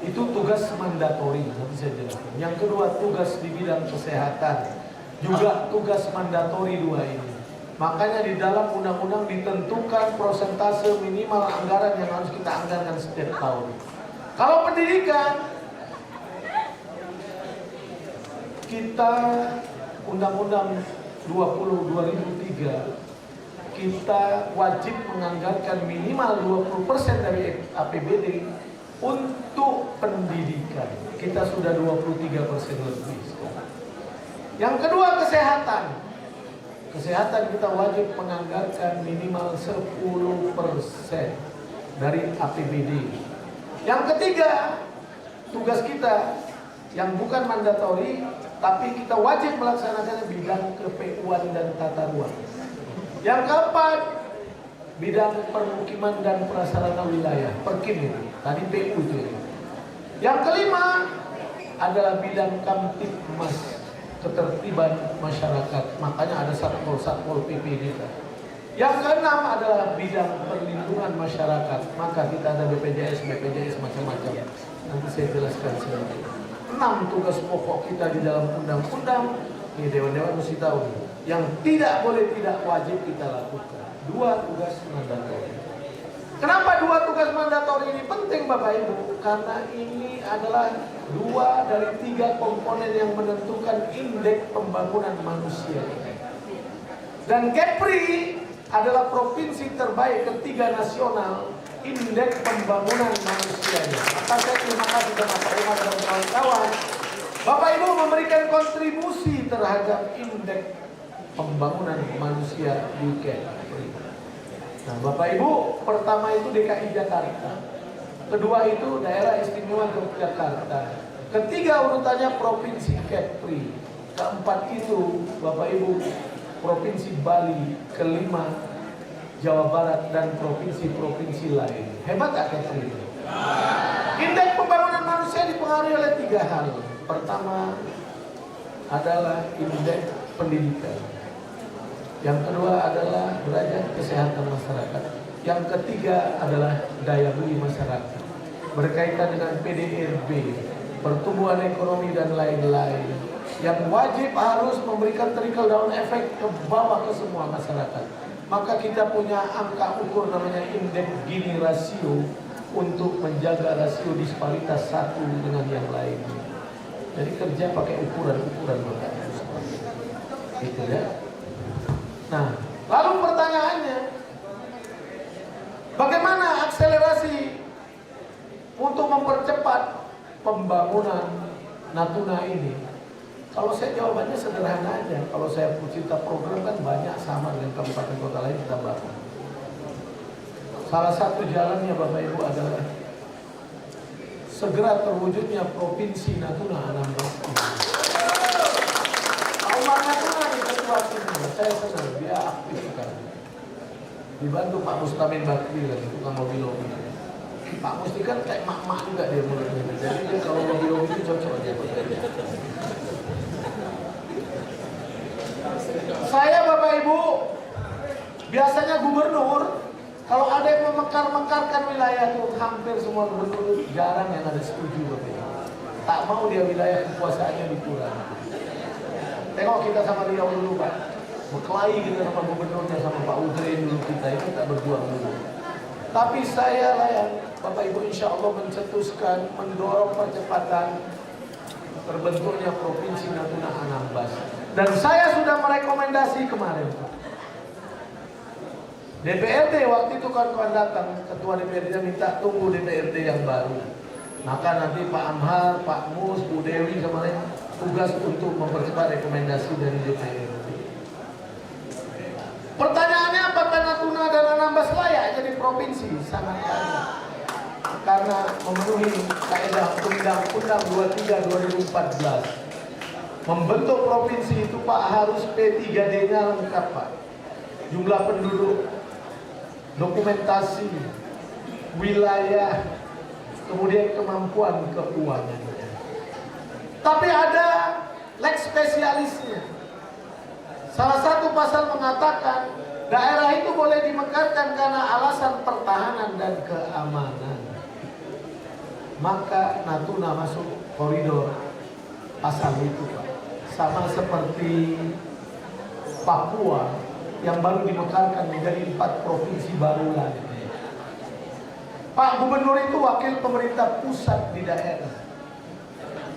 Itu tugas mandatori, nanti saya jelaskan. Yang kedua, tugas di bidang kesehatan. Juga tugas mandatori 2 ini. Makanya di dalam undang-undang ditentukan persentase minimal anggaran yang harus kita anggarkan setiap tahun. Kalau pendidikan, kita Undang-Undang 20/2003 kita wajib menganggarkan minimal 20% dari APBD untuk pendidikan. Kita sudah 23% lebih sekarang. Yang kedua, kesehatan. Kesehatan kita wajib menganggarkan minimal 10% dari APBD. Yang ketiga, tugas kita yang bukan mandatori, tapi kita wajib melaksanakan bidang ke-PU-an dan tata ruang. Yang keempat, bidang permukiman dan prasarana wilayah, Perkim itu, tadi PU itu. Yang kelima adalah bidang Kamtibmas, ketertiban masyarakat. Makanya ada Satpol PP kita. Yang keenam adalah bidang perlindungan masyarakat. Maka kita ada BPJS macam-macam. Nanti saya jelaskan sedikit. 6 tugas pokok kita di dalam undang-undang. Ini dewan-dewan mesti tahu. Yang tidak boleh tidak wajib kita lakukan. 2 tugas mandatori. Kenapa 2 tugas mandatori ini penting Bapak Ibu? Karena ini adalah 2 dari 3 komponen yang menentukan indeks pembangunan manusia. Dan Kepri adalah provinsi terbaik ketiga nasional indeks pembangunan manusianya. Maka saya terima kasih kepada Pak Umar dan kawan-kawan. Bapak Ibu memberikan kontribusi terhadap indeks pembangunan manusia di Kepri. Nah, Bapak Ibu, pertama itu DKI Jakarta, kedua itu Daerah Istimewa Yogyakarta, ketiga urutannya Provinsi Kepri, keempat itu Bapak Ibu Provinsi Bali kelima, Jawa Barat, dan provinsi-provinsi lain. Hebat gak Kepri? Indeks pembangunan manusia dipengaruhi oleh 3 hal. Pertama adalah indeks pendidikan. Yang kedua adalah derajat kesehatan masyarakat. Yang ketiga adalah daya beli masyarakat. Berkaitan dengan PDRB, pertumbuhan ekonomi dan lain-lain. Yang wajib harus memberikan trickle down efek ke bawah ke semua masyarakat. Maka kita punya angka ukur namanya indeks Gini rasio untuk menjaga rasio disparitas satu dengan yang lain. Jadi kerja pakai ukuran-ukuran makanya. Gitu ya. Nah, lalu pertanyaannya, bagaimana akselerasi untuk mempercepat pembangunan Natuna ini? Kalau saya jawabannya sederhana aja. Kalau saya pencipta program kan banyak sama dengan kabupaten kota lain kita bangun. Salah satu jalannya Bapak Ibu adalah segera terwujudnya Provinsi Natuna Anambas. Pak Natuna di ketua sini, saya senang dia aktif sekali. Dibantu Pak Mustamin Bakri lagi tukang mobil-mobil. Pak Musti kan kayak mak-mak juga dia mulutnya. Jadi dia kalau mobil-mobil itu cocok aja buat dia. Saya Bapak Ibu, biasanya gubernur, kalau ada yang memekar-mekarkan wilayah itu, hampir semua gubernur jarang yang ada setuju Bapak Ibu. Tak mau dia wilayah kekuasaannya dikurangi. Tengok kita sama Riau dulu Pak, berkelahi kita sama gubernurnya, sama Pak Udre dulu kita itu tak berjuang dulu. Tapi saya lah yang Bapak Ibu insya Allah mencetuskan, mendorong percepatan terbentuknya Provinsi Natuna Anambas. Dan saya sudah merekomendasi kemarin DPRD waktu itu kawan-kawan datang, ketua DPRD minta tunggu DPRD yang baru. Maka nanti Pak Amhar, Pak Mus, Bu Dewi kemarin tugas untuk mempercepat rekomendasi dari DPRD. Pertanyaannya apakah Natuna dan Anambas layak jadi provinsi? Sangat layak. Karena memenuhi kaidah Undang-Undang 23 2014. Membentuk provinsi itu Pak harus P3D-nya lengkap Pak. Jumlah penduduk, dokumentasi, wilayah, kemudian kemampuan keuangan. Tapi ada lex spesialisnya. Salah satu pasal mengatakan daerah itu boleh dimekarkan karena alasan pertahanan dan keamanan. Maka Natuna masuk koridor pasal itu Pak. Sama seperti Papua yang baru dimekarkan menjadi 4 provinsi baru lagi. Pak Gubernur itu wakil pemerintah pusat di daerah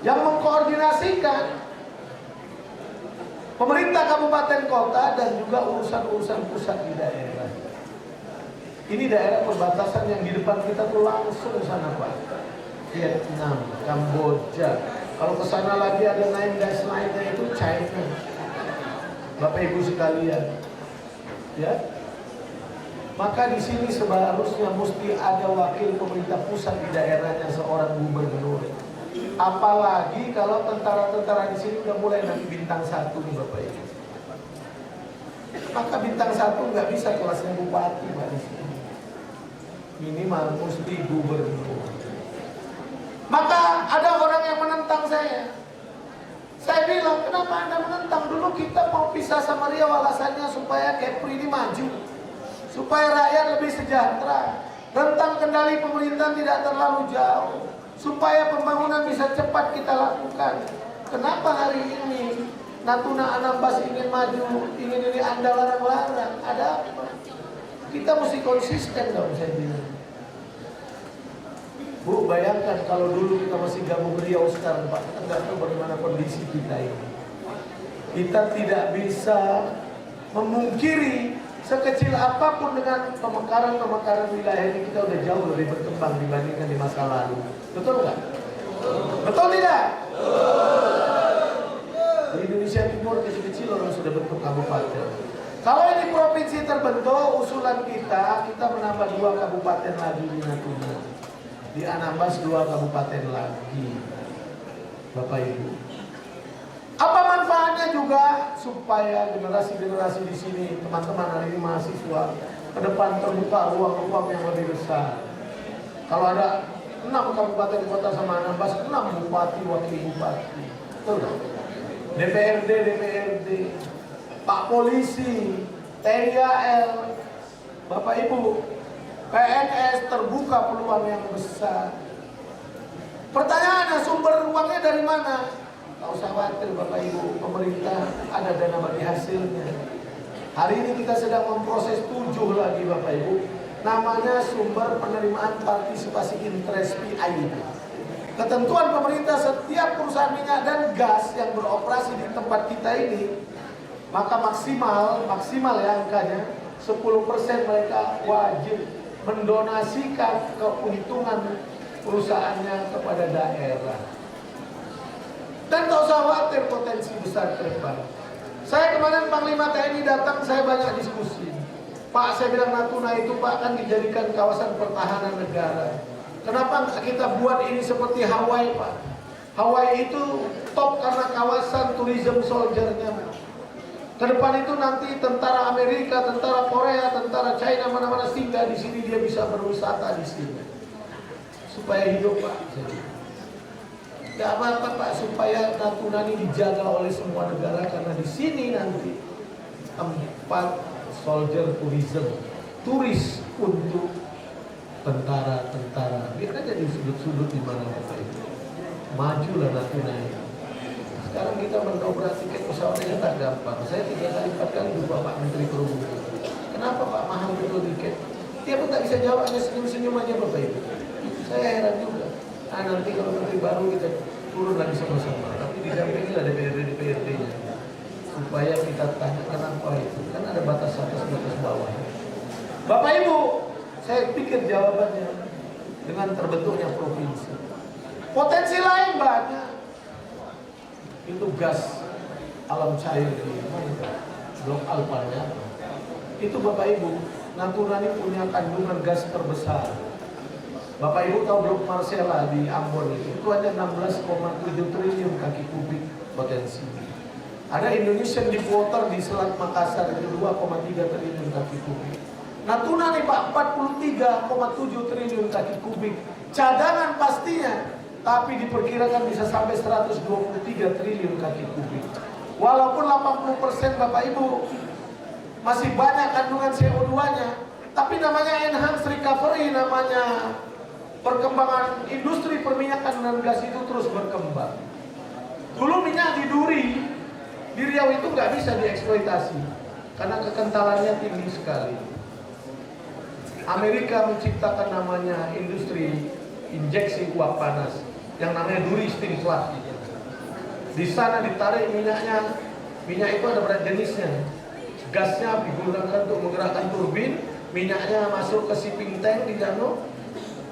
yang mengkoordinasikan pemerintah kabupaten kota dan juga urusan-urusan pusat di daerah. Ini daerah perbatasan yang di depan kita tuh langsung sana Pak. Vietnam, Kamboja. Kalau ke sana lagi ada 9 dash line-nya itu China. Bapak Ibu sekalian, ya. Maka di sini seharusnya mesti ada wakil pemerintah pusat di daerahnya seorang gubernur. Apalagi kalau tentara-tentara di sini udah mulai nanti bintang 1 nih Bapak Ibu. Maka bintang 1 nggak bisa kelasnya bupati Pak di sini. Minimal mesti gubernur. Maka ada orang yang menentang saya. Saya bilang, kenapa Anda menentang? Dulu kita mau pisah sama Riau alasannya supaya Kepri ini maju, supaya rakyat lebih sejahtera, rentang kendali pemerintahan tidak terlalu jauh, supaya pembangunan bisa cepat kita lakukan. Kenapa hari ini Natuna Anambas ingin maju, ingin ini Anda larang-larang? Ada apa? Kita mesti konsisten dong saya bilang. Bu, bayangkan kalau dulu kita masih gabung Riau sekarang Pak, kita nggak tahu bagaimana kondisi kita ini. Kita tidak bisa memungkiri sekecil apapun dengan pemekaran wilayah ini, kita udah jauh lebih berkembang dibandingkan di masa lalu. Betul nggak? Betul tidak? Di Indonesia Timur kecil-kecil orang sudah bentuk kabupaten. Kalau ini provinsi terbentuk, usulan kita menambah 2 kabupaten lagi di Natuna. Di Anambas 2 kabupaten lagi, Bapak Ibu. Apa manfaatnya juga supaya generasi-generasi di sini, teman-teman hari ini mahasiswa, ke depan terbuka ruang-ruang yang lebih besar. Kalau ada 6 kabupaten kota sama 6 bupati, wakil bupati, betul tak? DPRD, Pak Polisi, TNI AL, Bapak Ibu, PNS, terbuka peluang yang besar. Pertanyaannya, sumber uangnya dari mana? Tak usah khawatir Bapak Ibu, pemerintah ada dana bagi hasilnya. Hari ini kita sedang memproses 7 lagi Bapak Ibu, namanya sumber penerimaan partisipasi interest PID. Ketentuan pemerintah, setiap perusahaan minyak dan gas yang beroperasi di tempat kita ini, maka maksimal ya angkanya 10% mereka wajib mendonasikan keuntungan perusahaannya kepada daerah. Dan tak usah khawatir potensi besar ke depan. Saya kemarin Panglima TNI datang, saya banyak diskusi. Pak, saya bilang Natuna itu Pak akan dijadikan kawasan pertahanan negara. Kenapa kita buat ini seperti Hawaii Pak? Hawaii itu top karena kawasan tourism soldier-nya. Ke depan itu nanti tentara Amerika, tentara Korea, tentara China mana-mana singgah di sini, dia bisa berwisata di sini. Supaya hidup Pak. Gak apa-apa Pak, supaya Natuna ini dijaga oleh semua negara, karena di sini nanti tempat soldier tourism, turis untuk tentara-tentara. Biar aja di sudut-sudut di mana Bapak itu. Majulah Natuna ini. Sekarang kita mendobrak tiket pesawatnya tak gampang. Saya 3 kali 4 kali jumpa Pak Menteri Perhubungan. Kenapa Pak mahal betul tiket? Dia pun tak bisa jawab, hanya senyum-senyum aja Bapak Ibu. Saya heran juga. Nah, nanti kalau menteri baru kita turun lagi sama-sama. Tapi didampingilah DPRD-nya. Supaya kita tanya kenapa itu. Kan ada batas atas, batas bawah. Bapak Ibu, saya pikir jawabannya dengan terbentuknya provinsi. Potensi lain banyak. Itu gas alam cair di Blok Alpanya. Itu Bapak Ibu, Natuna ini punya kandungan gas terbesar. Bapak Ibu tahu Blok Marcella di Ambon itu hanya 16,7 triliun kaki kubik potensi. Ada Indonesian Deepwater di Selat Makassar itu 2,3 triliun kaki kubik. Natuna nih Pak 43,7 triliun kaki kubik. Cadangan pastinya, tapi diperkirakan bisa sampai 123 triliun kaki kubik. Walaupun 80% Bapak Ibu masih banyak kandungan CO2-nya, tapi namanya enhanced recovery, namanya perkembangan industri perminyakan dan gas itu terus berkembang. Dulu minyak di Duri, di Riau itu nggak bisa dieksploitasi karena kekentalannya tinggi sekali. Amerika menciptakan namanya industri injeksi uap panas yang namanya Duri Steam Flood. Di sana ditarik minyaknya, minyak itu ada berat jenisnya. Gasnya digunakan untuk menggerakkan turbin, minyaknya masuk ke shipping tank di danau,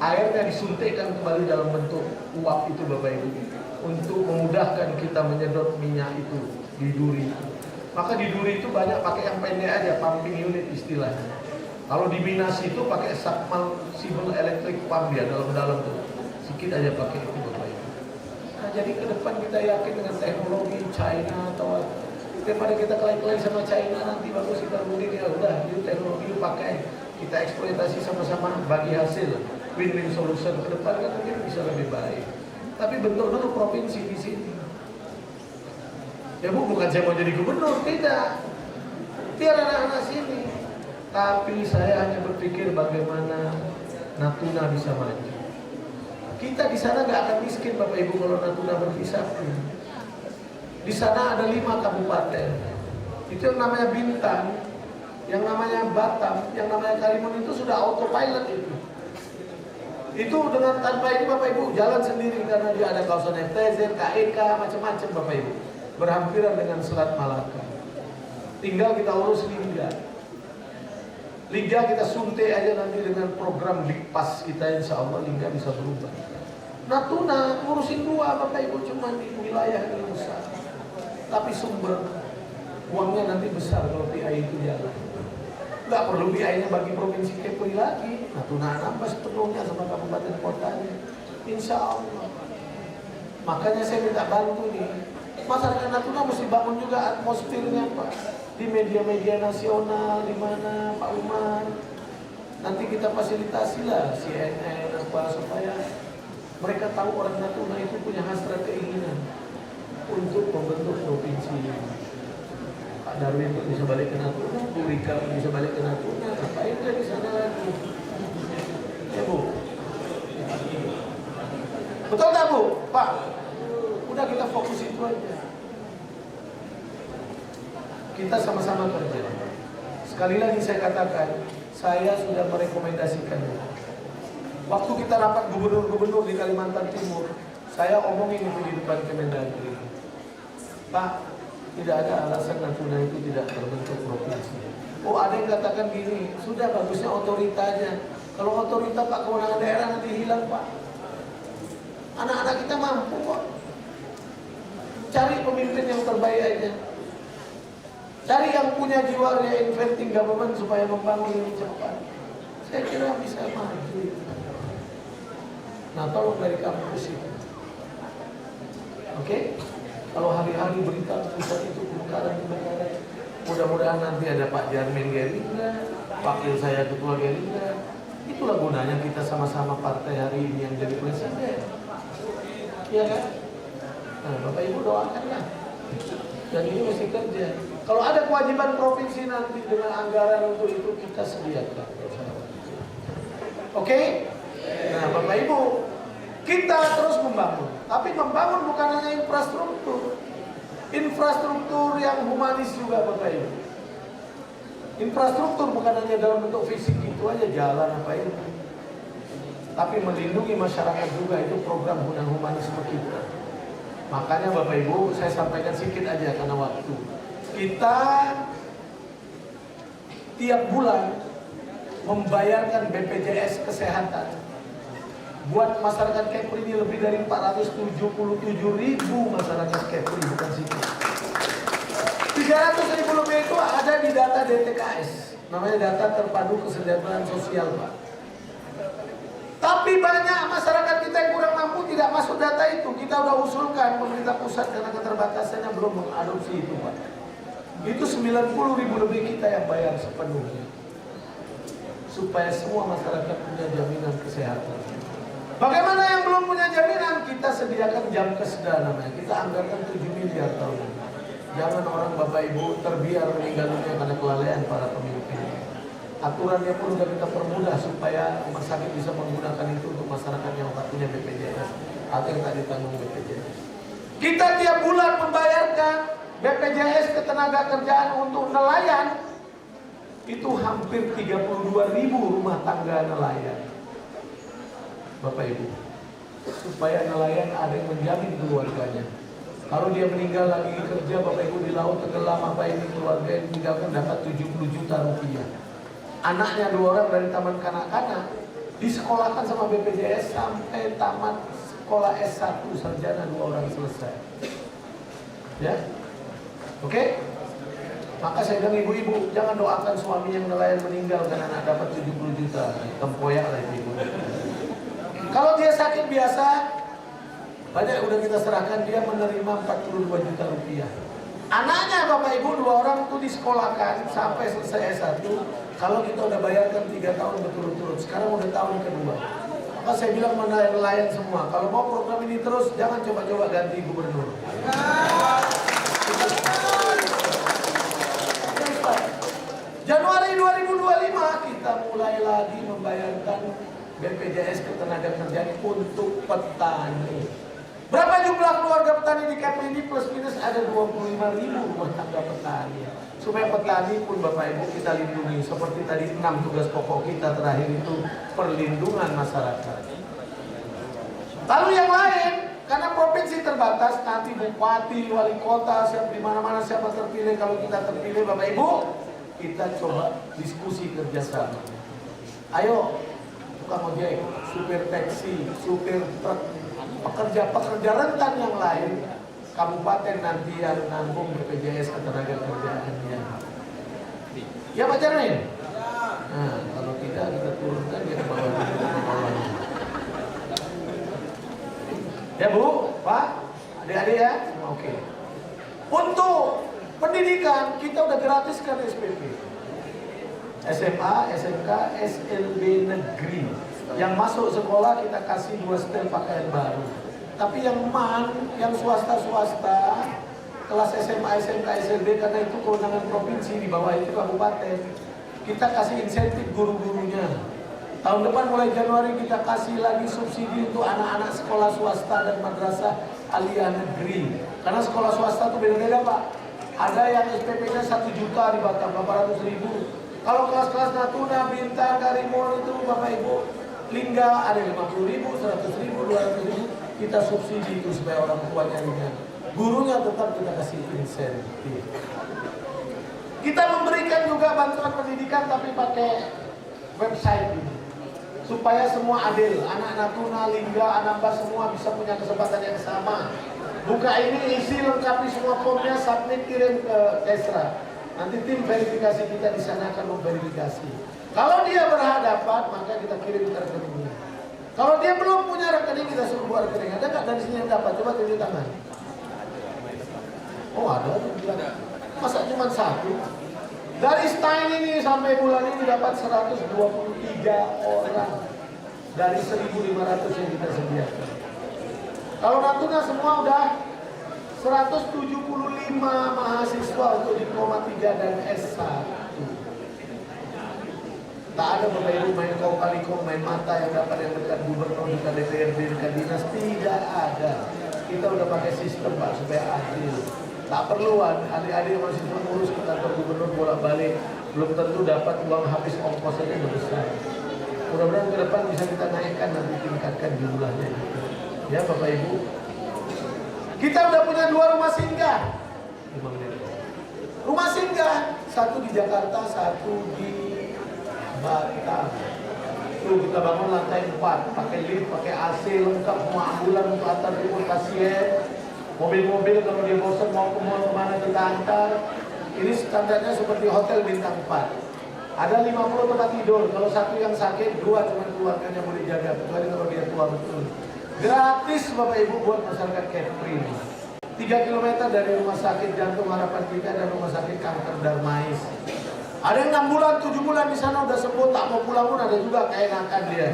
airnya disuntikkan kembali dalam bentuk uap itu Bapak Ibu, untuk memudahkan kita menyedot minyak itu di Duri. Maka di Duri itu banyak pakai yang pendek aja, pumping unit istilahnya. Kalau di Minas itu pakai submersible electric pump ya, dalam-dalam tuh sedikit aja pakai itu Bapak Ibu. Nah, jadi ke depan kita yakin dengan teknologi China atau daripada kita kelai-kelai sama China, nanti bagus kita rugi, ya udah, itu teknologi itu pakai, kita eksploitasi sama-sama bagi hasil, win-win solution. Ke depan kan mungkin bisa lebih baik. Tapi bentuk dulu provinsi di sini. Ya Bu, bukan saya mau jadi gubernur, tidak. Biar anak-anak sini. Tapi saya hanya berpikir bagaimana Natuna bisa maju. Kita di sana nggak akan miskin Bapak Ibu kalau Natuna berpisah. Di sana ada 5 kabupaten. Itu yang namanya Bintan, yang namanya Batam, yang namanya Karimun itu sudah autopilot itu. Itu dengan tanpa ini Bapak Ibu jalan sendiri karena dia ada kawasan FTZ, KEK, macam-macam Bapak Ibu. Berhampiran dengan Selat Malaka. Tinggal kita urus Lingga. Lingga kita suntik aja nanti dengan program Likpas kita, insya Allah Lingga bisa berubah. Natuna ngurusin 2 Bapak Ibu cuma di wilayah yang besar. Tapi sumber uangnya nanti besar kalau PI itu jalan. Nggak perlu PI-nya bagi provinsi Kepri lagi. Natuna nambah sepenuhnya sama kabupaten kotanya. Insya Allah. Makanya saya minta bantu nih masyarakat Natuna mesti bangun juga atmosfernya Pak. Di media-media nasional, di mana Pak Umar. Nanti kita fasilitasi lah CNN apa supaya mereka tahu orang Natuna itu punya hasrat keinginan untuk membentuk provinsi. Pak Darwin bisa balik ke Natuna, Bu Rika bisa balik ke Natuna, ngapain dia di sana lagi? Ya Bu. Betul tak Bu? Pak, udah kita fokus itu aja. Kita sama-sama kerja. Sekali lagi saya katakan, saya sudah merekomendasikannya. Waktu kita rapat gubernur-gubernur di Kalimantan Timur, saya omongin itu di depan Kemendagri. Pak, tidak ada alasan Natuna itu tidak terbentuk provinsi. Oh, ada yang katakan gini, sudah bagusnya otorita aja. Kalau otorita Pak, kewenangan daerah nanti hilang Pak. Anak-anak kita mampu kok. Cari pemimpin yang terbaik aja. Cari yang punya jiwa reinventing government supaya membangun ini cepat. Saya kira bisa maju. Nah, tolong dari kampus itu. Oke? Kalau hari-hari berita pusat itu kebakaran. Mudah-mudahan nanti ada Pak Jarmin Gerindra, wakil saya ketua Gerindra. Itulah gunanya kita sama-sama partai hari ini yang jadi presiden. Iya kan? Nah, Bapak Ibu doakanlah. Dan ini mesti kerja. Kalau ada kewajiban provinsi nanti dengan anggaran untuk itu kita sediakan. Oke? Nah, Bapak Ibu, kita terus membangun. Tapi membangun bukan hanya infrastruktur. Infrastruktur yang humanis juga Bapak Ibu. Infrastruktur bukan hanya dalam bentuk fisik itu aja, jalan apa itu. Tapi melindungi masyarakat juga, itu program humanisme kita. Makanya Bapak Ibu, saya sampaikan sedikit aja karena waktu. Kita tiap bulan membayarkan BPJS Kesehatan buat masyarakat Kepri ini lebih dari 477.000 masyarakat Kepri, bukan sedikit. 300.000 lebih itu ada di data DTKS, namanya data terpadu kesejahteraan sosial Pak. Tapi banyak masyarakat kita yang kurang mampu tidak masuk data itu. Kita udah usulkan pemerintah pusat karena keterbatasannya belum mengadopsi itu Pak. Itu 90.000 lebih kita yang bayar sepenuhnya supaya semua masyarakat punya jaminan kesehatan. Bagaimana yang belum punya jaminan? Kita sediakan jam keseda namanya. Kita anggarkan 7 miliar tahun ini. Jangan orang Bapak Ibu terbiar meninggal dunia karena kelalaian para pemimpin. Aturannya pun sudah kita permudah supaya rumah sakit bisa menggunakan itu untuk masyarakat yang tak punya BPJS atau yang tak ditanggung BPJS. Kita tiap bulan membayarkan BPJS ketenagakerjaan untuk nelayan itu hampir 32.000 rumah tangga nelayan. Bapak Ibu, supaya nelayan ada yang menjamin keluarganya. Kalau dia meninggal lagi kerja Bapak Ibu di laut tenggelam apa ini, keluarga yang meninggalkan dapat 70 juta rupiah. Anaknya 2 orang dari taman kanak-kanak disekolahkan sama BPJS sampai tamat sekolah S1 sarjana, 2 orang selesai. Ya, oke? Maka saya bilang ibu-ibu jangan doakan suami yang nelayan meninggal karena anak dapat 70 juta. Tempoyak lah ibu. Kalau dia sakit biasa, banyak udah kita serahkan, dia menerima 42 juta rupiah. Anaknya Bapak Ibu 2 orang itu disekolahkan sampai selesai S1. Kalau kita udah bayarkan 3 tahun berturut-turut, sekarang udah tahun kedua. Maka saya bilang nelayan semua, kalau mau program ini terus, jangan coba-coba ganti gubernur. Januari 2025 kita mulai lagi membayarkan BPJS ketenagakerjaan untuk petani. Berapa jumlah keluarga petani di Kepri ini plus minus ada 25.000 rumah tangga petani. Supaya petani pun Bapak Ibu kita lindungi. Seperti tadi 6 tugas pokok kita terakhir itu perlindungan masyarakat. Lalu yang lain, karena provinsi terbatas, nanti bupati, wali kota, siapa di mana-mana siapa terpilih. Kalau kita terpilih Bapak Ibu, kita coba diskusi kerjasama. Ayo, tukang ojek, supir taksi, supir truk, pekerja-pekerja rentan yang lain, kabupaten nanti yang nanggung BPJS ketenagakerjaannya. Ya Pak Jarmin? Nah, kalau tidak kita turunkan dia ke bawah. Ya Bu, Pak, adik-adik ya? Oke. udah gratiskan SPP. SMA, SMK, SLB negeri. Yang masuk sekolah kita kasih 2 setel pakaian baru. Tapi yang yang swasta-swasta, kelas SMA, SMK, SLB, karena itu kewenangan provinsi, di bawah itu kabupaten, kita kasih insentif guru-gurunya. Tahun depan mulai Januari kita kasih lagi subsidi untuk anak-anak sekolah swasta dan madrasah aliyah negeri. Karena sekolah swasta itu beda-beda Pak. Ada yang SPP-nya 1 juta di Batam, 800.000. Kalau kelas-kelas Natuna, Bintang, Karimun itu Bapak Ibu, Lingga ada 50.000, 100.000, 200.000. Kita subsidi itu supaya orang tuanya ringan. Gurunya tetap kita kasih insentif. Kita memberikan juga bantuan pendidikan tapi pakai website ini. Supaya semua adil, anak Natuna, Lingga, Anambas semua bisa punya kesempatan yang sama. Buka ini, isi, lengkapi semua formnya, submit, kirim ke Kesra. Nanti tim verifikasi kita di sana akan memverifikasi. Kalau dia berhak dapat, maka kita kirim ke rekeningnya. Kalau dia belum punya rekening, kita suruh buat rekening. Ada nggak dari sini yang dapat? Coba tunjuk tangan. Oh ada, masa cuma 1? Dari Stein ini sampai bulan ini dapat 123 orang dari 1.500 yang kita sediakan. Kalau Natuna semua udah 175 mahasiswa untuk diploma 3 dan S1. Tak ada Bapak Ibu main kau kali kau main mata yang dapat yang dekat gubernur, dekat DPRD, dekat dinas, tidak ada. Kita udah pakai sistem Pak supaya adil. Tak perlu adik-adik masih mengurus ke kantor gubernur bolak-balik, belum tentu dapat uang habis ongkos saja besar. Mudah-mudahan ke depan bisa kita naikkan nanti tingkatkan jumlahnya. Ya Bapak Ibu, kita udah punya 2 rumah singgah. Rumah singgah, 1 di Jakarta, 1 di Batam. Tuh kita bangun lantai 4, pakai lift, pakai AC lengkap, semua ambulan untuk antar jemput pasien. Mobil-mobil kalau dia bosan mau ke mall kemana kita antar. Ini standarnya seperti hotel bintang 4. Ada 50 tempat tidur. Kalau 1 yang sakit, 2 cuma keluarganya boleh jaga. Kecuali kalau dia tua betul. Gratis Bapak Ibu buat masyarakat Kepri. 3 km dari rumah sakit Jantung Harapan Kita dan rumah sakit Kanker Darmais. Ada yang 6 bulan, 7 bulan di sana udah sembuh, tak mau pulang pun ada juga keenakan dia.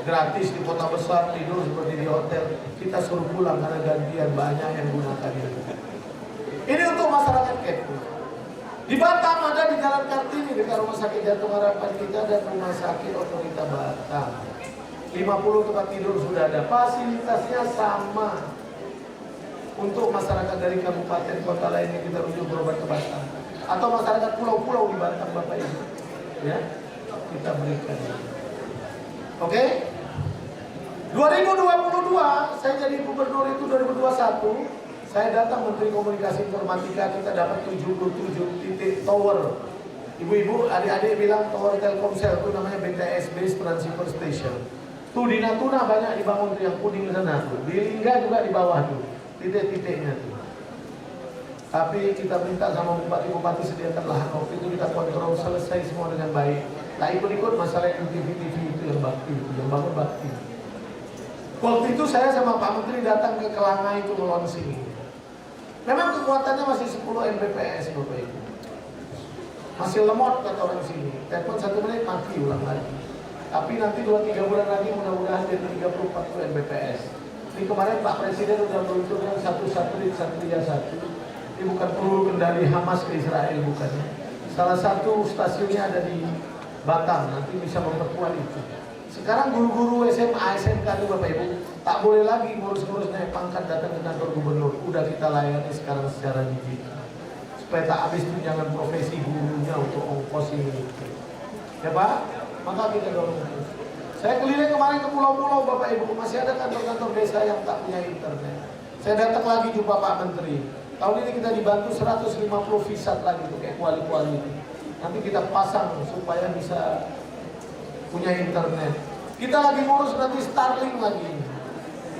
Gratis di kota besar tidur seperti di hotel. Kita suruh pulang karena gantian, banyak yang gunakan itu. Ini untuk masyarakat Kepri. Di Batam ada di Jalan Kartini dekat rumah sakit Jantung Harapan Kita dan rumah sakit Otorita Batam. 50 tempat tidur sudah ada. Fasilitasnya sama. Untuk masyarakat dari kabupaten kota lainnya kita rujuk berobat ke Batam. Atau masyarakat pulau-pulau di Batam Bapak Ibu. Ya, kita berikan. Oke? 2022 saya jadi gubernur itu 2021. Saya datang Menteri Komunikasi Informatika, kita dapat 77 titik tower. Ibu-ibu, adik-adik bilang tower Telkomsel itu namanya BTS, Base Transceiver Station. Tuh di Natuna banyak dibangun tuh yang kuning sana tuh. Di Lingga juga di bawah tuh, titik-titiknya tuh. Tapi kita minta sama bupati-bupati sediakan lahan waktu itu kita kontrol selesai semua dengan baik. Tak ikut-ikut masalah yang TV itu yang bakti, yang bangun bakti. Waktu itu saya sama Pak Menteri datang ke Kelanga itu melonsing. Memang kekuatannya masih 10 Mbps Bapak Ibu. Masih lemot kata orang sini. Telepon 1 menit mati ulang lagi. Tapi nanti 2-3 bulan lagi mudah-mudahan jadi 30-40 Mbps. Ini kemarin Pak Presiden sudah meluncurkan 1 satelit Satria 1. Ini bukan peluru kendali Hamas ke Israel bukannya. Salah satu stasiunnya ada di Batam, nanti bisa memperkuat itu. Sekarang guru-guru SMA, SMK itu Bapak Ibu tak boleh lagi ngurus-ngurus naik pangkat datang ke kantor gubernur. Udah kita layani sekarang secara digital. Supaya tak habis tunjangan profesi gurunya untuk ongkos ini. Ya Pak, maka kita dorong terus. Saya keliling kemarin ke pulau-pulau Bapak Ibu, masih ada kantor-kantor desa yang tak punya internet. Saya datang lagi jumpa Pak Menteri. Tahun ini kita dibantu 150 visat lagi tuh kayak kuali-kuali itu. Nanti kita pasang supaya bisa punya internet. Kita lagi ngurus nanti Starlink lagi.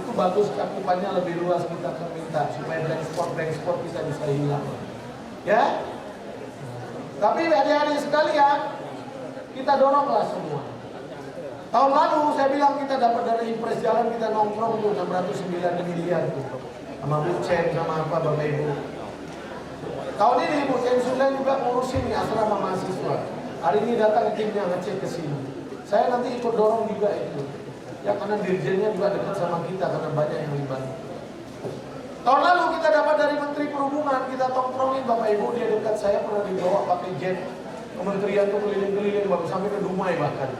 Itu bagus cakupannya lebih luas kita akan minta supaya bank spot kita bisa hilang. Ya. Tapi adik-adik sekalian, kita doronglah semua. Tahun lalu saya bilang kita dapat dari impres jalan kita nongkrong tuh 609 miliar tuh. Sama Bucen sama apa Bapak Ibu. Tahun ini Bu Tensulan juga ngurusin nih asrama mahasiswa. Hari ini datang timnya ngecek ke sini. Saya nanti ikut dorong juga itu. Ya karena dirjennya juga dekat sama kita karena banyak yang dibantu. Tahun lalu kita dapat dari Menteri Perhubungan, kita tongkrongin Bapak Ibu, dia dekat saya pernah dibawa pakai jet kementerian tuh keliling-keliling baru sampai ke Dumai bahkan.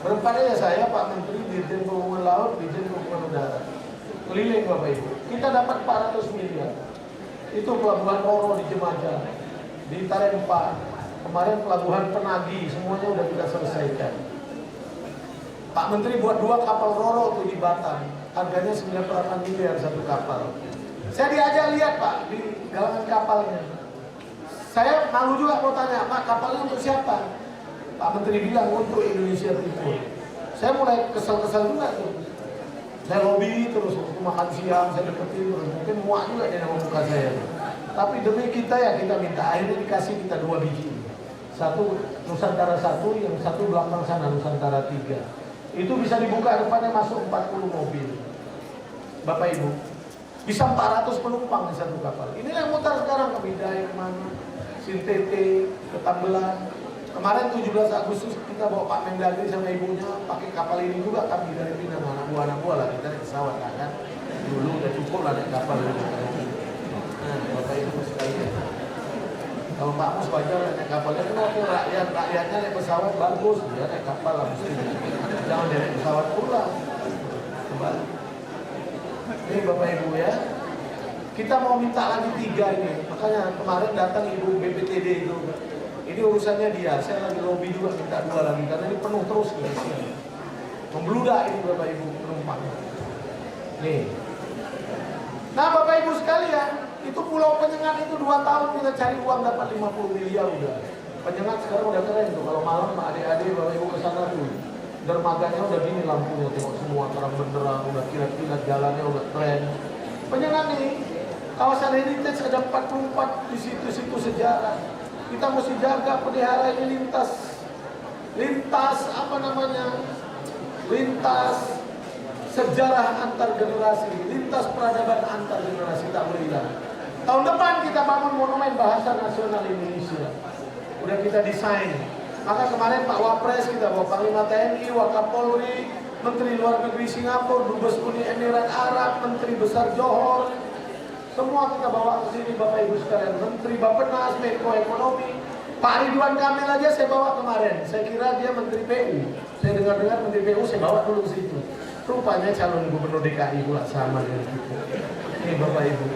Berempatnya saya, Pak Menteri, Dirjen Perhubungan Laut, Dirjen Perhubungan Udara. Keliling Bapak Ibu. Kita dapat 400 miliar. Itu pelabuhan Roro di Jemaja, di Tarempa. Kemarin pelabuhan Penagi, semuanya udah kita selesaikan. Pak Menteri buat 2 kapal Roro tuh di Batam. Harganya 98 miliar satu kapal. Saya diajak lihat Pak di galangan kapalnya. Saya malu juga mau tanya, Pak kapalnya untuk siapa? Pak Menteri bilang untuk Indonesia Timur. Saya mulai kesal-kesal juga tuh. Saya lobby terus, waktu makan siang saya deketin terus. Mungkin muak juga dia nama muka saya. Tapi demi kita ya kita minta. Akhirnya dikasih kita 2 biji. Satu Nusantara 1, yang satu belakang sana Nusantara 3. Itu bisa dibuka depannya masuk 40 mobil. Bapak Ibu, bisa 400 penumpang di satu kapal. Ini yang mutar sekarang ke Bidai, kemana? Sintete, ke Tambelan. Kemarin 17 Agustus kita bawa Pak Mendagri sama ibunya pakai kapal ini juga kami dari Pinang, anak buah lah kita naik pesawat kan. Dulu udah cukup lah naik kapal dulu. Nah, Bapak Ibu sekalian. Kalau Pak Mus wajar naik kapalnya kan waktu rakyatnya naik pesawat bagus, dia naik kapal lah mesti. Jangan naik pesawat pula. Kembali. Ini Bapak Ibu ya. Kita mau minta lagi 3 ini. Makanya kemarin datang Ibu BPTD itu. Ini urusannya dia. Saya lagi lobby juga minta 2 lagi karena ini penuh terus guys. Membludak ini Bapak Ibu penumpang. Nih. Nah Bapak Ibu sekalian, itu Pulau Penyengat itu 2 tahun kita cari uang dapat 50 miliar udah. Penyengat sekarang udah keren tuh. Kalau malam adik-adik Bapak Ibu ke sana tuh. Dermaganya udah gini lampunya, tengok semua terang benderang, udah kilat-kilat jalannya udah keren. Penyengat nih, kawasan heritage ada 44 di situ-situ sejarah. Kita mesti jaga pelihara ini lintas apa namanya? Lintas sejarah antar generasi, lintas peradaban antar generasi tak boleh hilang. Tahun depan kita bangun monumen bahasa nasional Indonesia. Udah kita desain. Maka kemarin Pak Wapres kita bawa Panglima TNI, Wakapolri, Menteri Luar Negeri Singapura, Dubes Uni Emirat Arab, Menteri Besar Johor, semua kita bawa ke sini Bapak Ibu sekalian. Menteri Bappenas, Menko Ekonomi, Pak Ridwan Kamil aja saya bawa kemarin. Saya kira dia Menteri PU. Saya dengar-dengar Menteri PU saya bawa dulu ke situ. Rupanya calon Gubernur DKI pula sama dengan kita. Ini Bapak Ibu.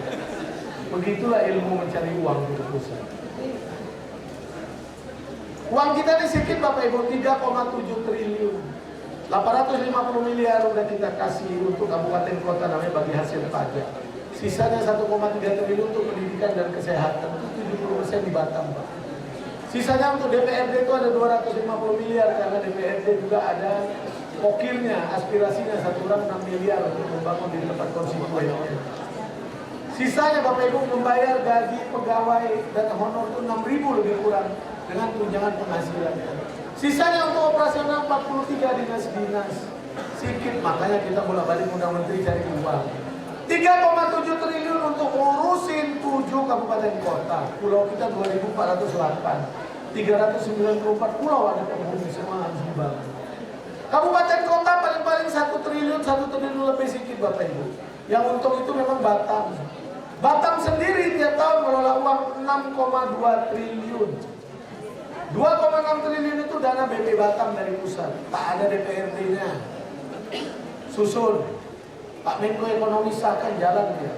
Begitulah ilmu mencari uang di pusat. Uang kita ini sedikit Bapak Ibu, 3,7 triliun. 850 miliar udah kita kasih untuk kabupaten kota namanya bagi hasil pajak. Sisanya 1,3 triliun untuk pendidikan dan kesehatan. Itu 70% di Batam Pak. Sisanya untuk DPRD itu ada 250 miliar karena DPRD juga ada pokirnya, aspirasinya 1 orang 6 miliar untuk membangun di tempat konstituen. Sisanya Bapak Ibu membayar gaji pegawai dan honor itu 6.000 lebih kurang dengan tunjangan penghasilan. Sisanya untuk operasional 43 dinas-dinas. Sedikit, makanya kita bolak-balik undang menteri cari uang. 3,7 triliun untuk ngurusin 7 kabupaten kota. Pulau kita 2.408. 394 pulau ada penghuni, semua harus dibangun. Kabupaten kota paling-paling 1 triliun lebih sedikit Bapak Ibu. Yang untung itu memang Batam. Batam sendiri tiap tahun mengelola uang 6,2 triliun. 2,6 triliun itu dana BP Batam dari pusat. Tak ada DPRD-nya. Susun. Pak Menko Ekonomi sahkan jalan dia.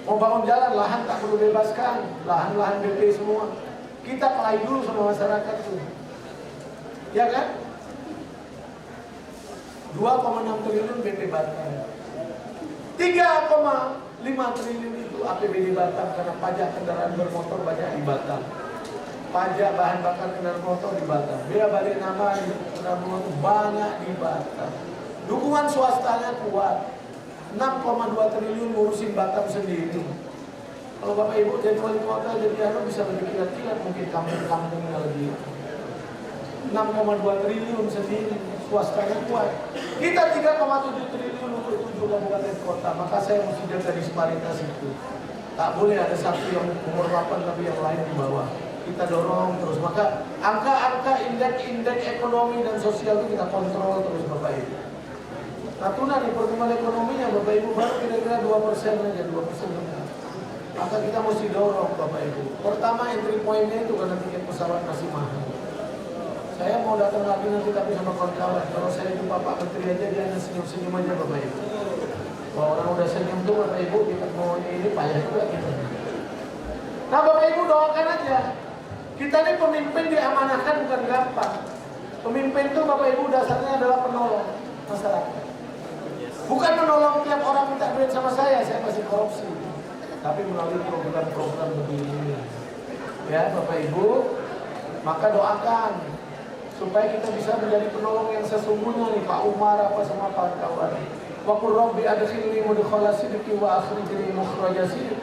Mau bangun jalan, lahan tak perlu bebaskan. Lahan-lahan BP semua. Kita kelahi dulu sama masyarakat tuh. Ya kan? 2,6 triliun BP Batam. 3,5 triliun itu APBD Batam karena pajak kendaraan bermotor banyak di Batam. Pajak bahan bakar kendaraan motor di Batam. Bila balik nama kendaraan motor banyak di Batam. Dukungan swastanya kuat. 6,2 triliun ngurusin Batam sendiri. Kalau Bapak Ibu jadi wali kota jadi bisa lebih kilat-kilat mungkin kampung-kampungnya lebih. 6,2 triliun sendiri, swastanya kuat. Kita 3,7 triliun untuk 7 kabupaten kota, maka saya mesti jaga disparitas itu. Tak boleh ada satu yang umur 8 tapi yang lain di bawah. Kita dorong terus. Maka angka-angka indeks ekonomi dan sosial itu kita kontrol terus Bapak Ibu. Natuna nih pertumbuhan ekonominya Bapak Ibu baru kira-kira 2% aja, 2%. Maka kita mesti dorong Bapak Ibu. Pertama entry point-nya itu karena tiket pesawat masih mahal. Saya mau datang lagi nanti tapi sama kawan-kawan. Kalau saya jumpa Pak Menteri aja dia hanya senyum-senyum aja Bapak Ibu. Kalau orang udah senyum tuh Bapak Ibu kita mau ini payah juga kita. Nah Bapak Ibu doakan aja. Kita ini pemimpin diamanahkan bukan gampang. Pemimpin tuh Bapak Ibu dasarnya adalah penolong masyarakat. Bukan menolong tiap orang minta duit sama saya masih korupsi. Tapi melalui program-program begini. Ya Bapak Ibu, maka doakan supaya kita bisa menjadi penolong yang sesungguhnya nih Pak Umar apa sama kawan-kawan. Wa qur rabbi adkhilni mudkhala sidqi wa akhrijni mukhraja sidqi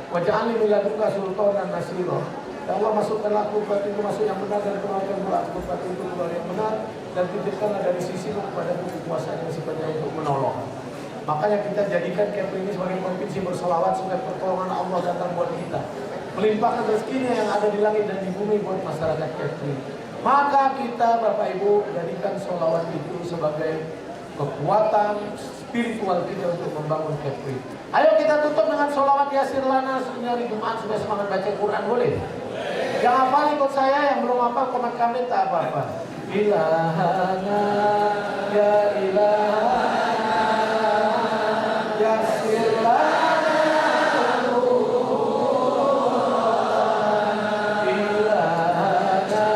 waj'alni min ladunka sultanan nasira. Ya Allah masukkanlah aku ke pintu masuk yang benar dan keluarkan pula aku ke pintu keluar yang benar dan titipkanlah dari sisimu kepada kekuasaan yang sifatnya untuk menolong. Makanya kita jadikan Kepri ini sebagai provinsi bersolawat supaya pertolongan Allah datang buat kita. Melimpahkan rezekinya yang ada di langit dan di bumi buat masyarakat Kepri. Maka kita Bapak Ibu jadikan solawat itu sebagai kekuatan spiritual kita untuk membangun Kepri. Ayo kita tutup dengan solawat Yasir Lana hari Jumat supaya semangat baca Quran boleh? Yang hafal ikut saya, yang belum hafal komen kami tak apa-apa. Ilahana ya ilahana Yasir Lana ilahana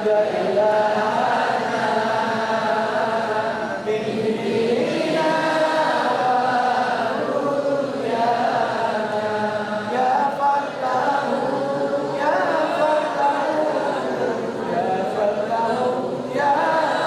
ya ilahana Bina ya Fatahu ya Fatahu ya Fatahu ya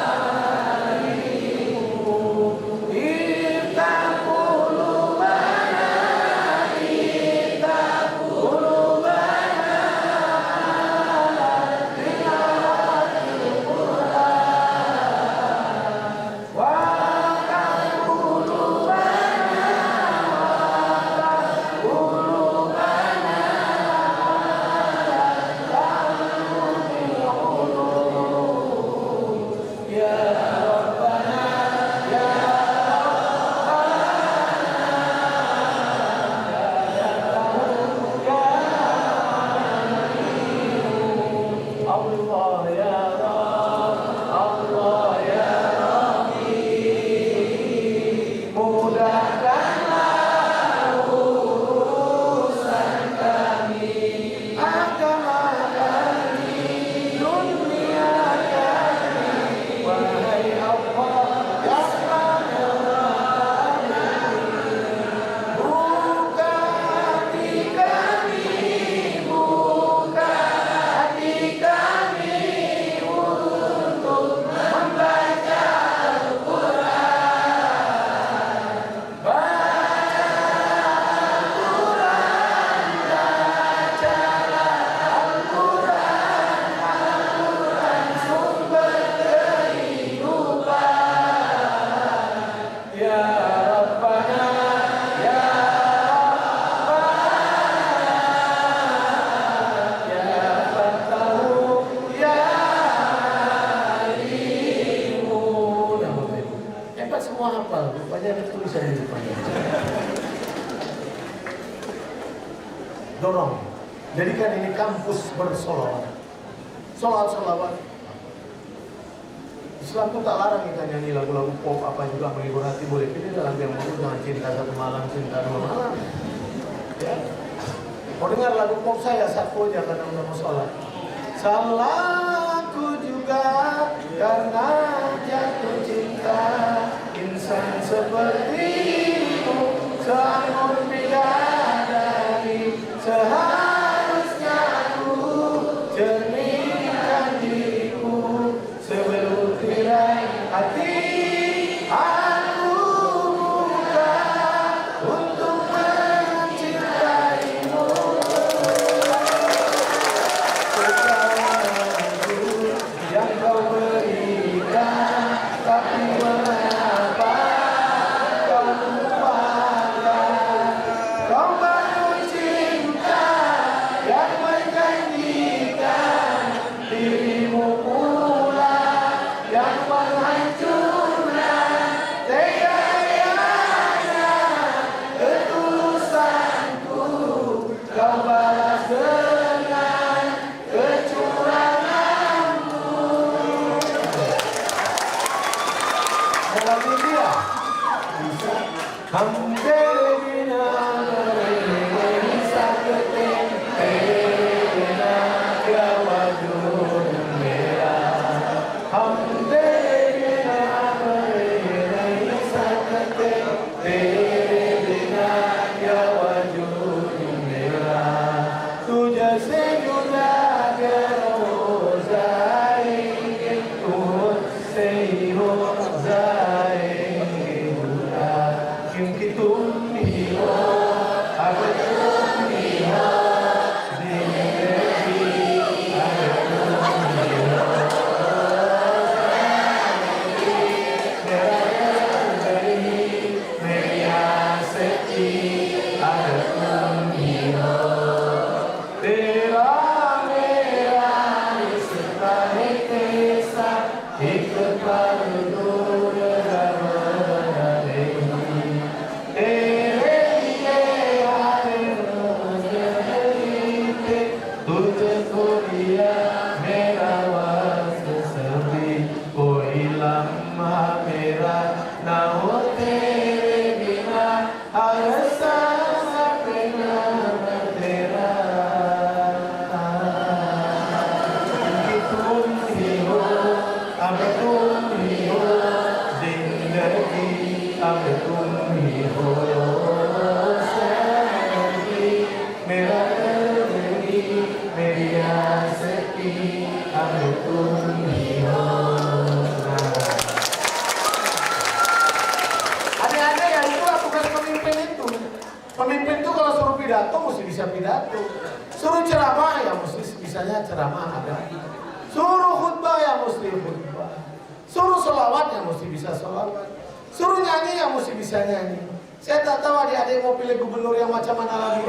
dorong, jadikan ini kampus bersolawat, solawat. Islam itu tak larang kita nyanyi lagu-lagu pop apa juga menghibur hati boleh. Ini dalam yang bagus jangan cinta satu malam, cinta dua malam. Ya. Mau dengar lagu pop saya satu aja karena udah mau sholat. Salahku juga karena jatuh cinta insan sepertimu seanggun bidadari seharusnya aku jernihkan diriku sebelum tirai hati aku buka untuk mencintaimu segalanya yang kau berikan tapi mengapa kau lupakan Kuria Merawas Seserbi O ilam Mahamera Nahote Bina Arasa Sapena Matera Kitum Hiho Abetum Hiho Zindagi Abetum Hiho Seserbi Merah Meria sepi abetum hiho. Ada-ada ya itulah bukan pemimpin itu. Pemimpin itu kalau suruh pidato mesti bisa pidato. Suruh ceramah ya mesti bisanya ceramah ada. Suruh khutbah ya mesti khutbah. Suruh sholawat ya mesti bisa sholawat. Suruh nyanyi ya mesti bisa nyanyi. Saya tak tahu adik-adik mau pilih gubernur yang macam mana lagi.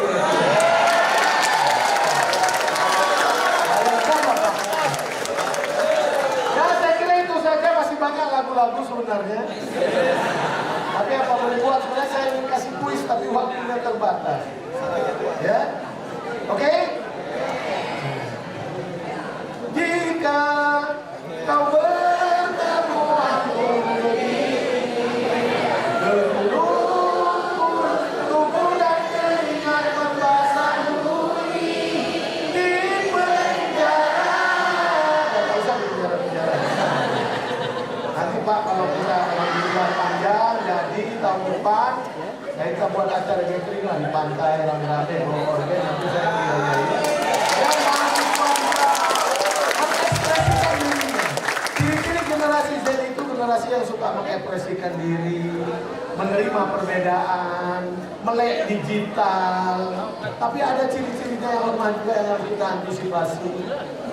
Banyak lagu-lagu sebenarnya, tapi apa boleh buat, sebenarnya saya ingin kasih kuis tapi waktunya terbatas, ya, oke? Jika kau bertemu aku tubuh dan keringat membasahi di penjara, nggak usah di penjara. Nanti Pak kalau kita liburan panjang jadi tahun depan kita buat acara gathering lah di pantai rame-rame bawa organ nanti saya biayai. Dan mahasiswa kita mengekspresikan dirinya. Ciri-ciri generasi Z itu generasi yang suka mengekspresikan diri, menerima perbedaan, melek digital. Tapi ada ciri-cirinya yang lemah juga yang harus kita antisipasi.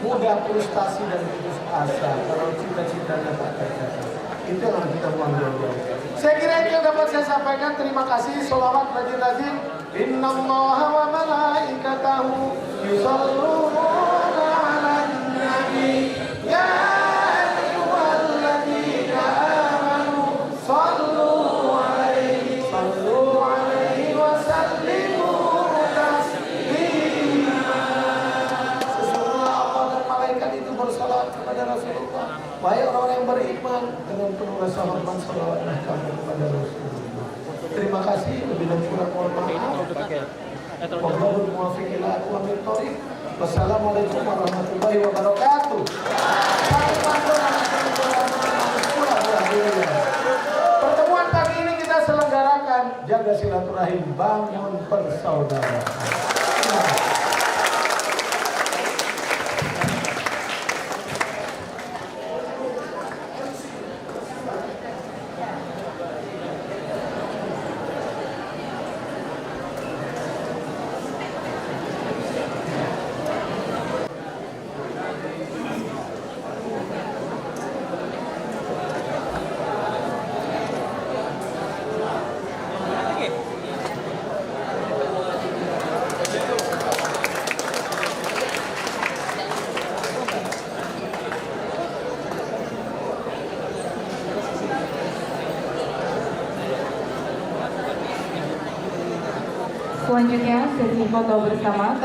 Mudah frustasi dan putus asa kalau cita-citanya tak tercapai. Itu yang harus kita buang jauh-jauh. Saya kira itu yang dapat saya sampaikan. Terima kasih. Sholawat rajin-rajin. Innallaha wa malaikatahu yusholluna 'alan nabi. Ya ayyuhalladzina amanu shallu 'alaihi wa sallimu taslima. Sesungguhnya Allah dan malaikat itu bersalawat kepada Rasulullah. Wahai orang-orang yang beriman, dengan penuh rasa hormat salawatlah kamu kepada Rasulullah. Terima kasih, lebih dan kurang mohon maaf. Wallahul muwaffiq ila aqwamit thoriq. Wassalamualaikum warahmatullahi wabarakatuh. Pertemuan pagi ini kita selenggarakan jaga silaturahim, bangun persaudaraan. Selanjutnya sesi foto bersama.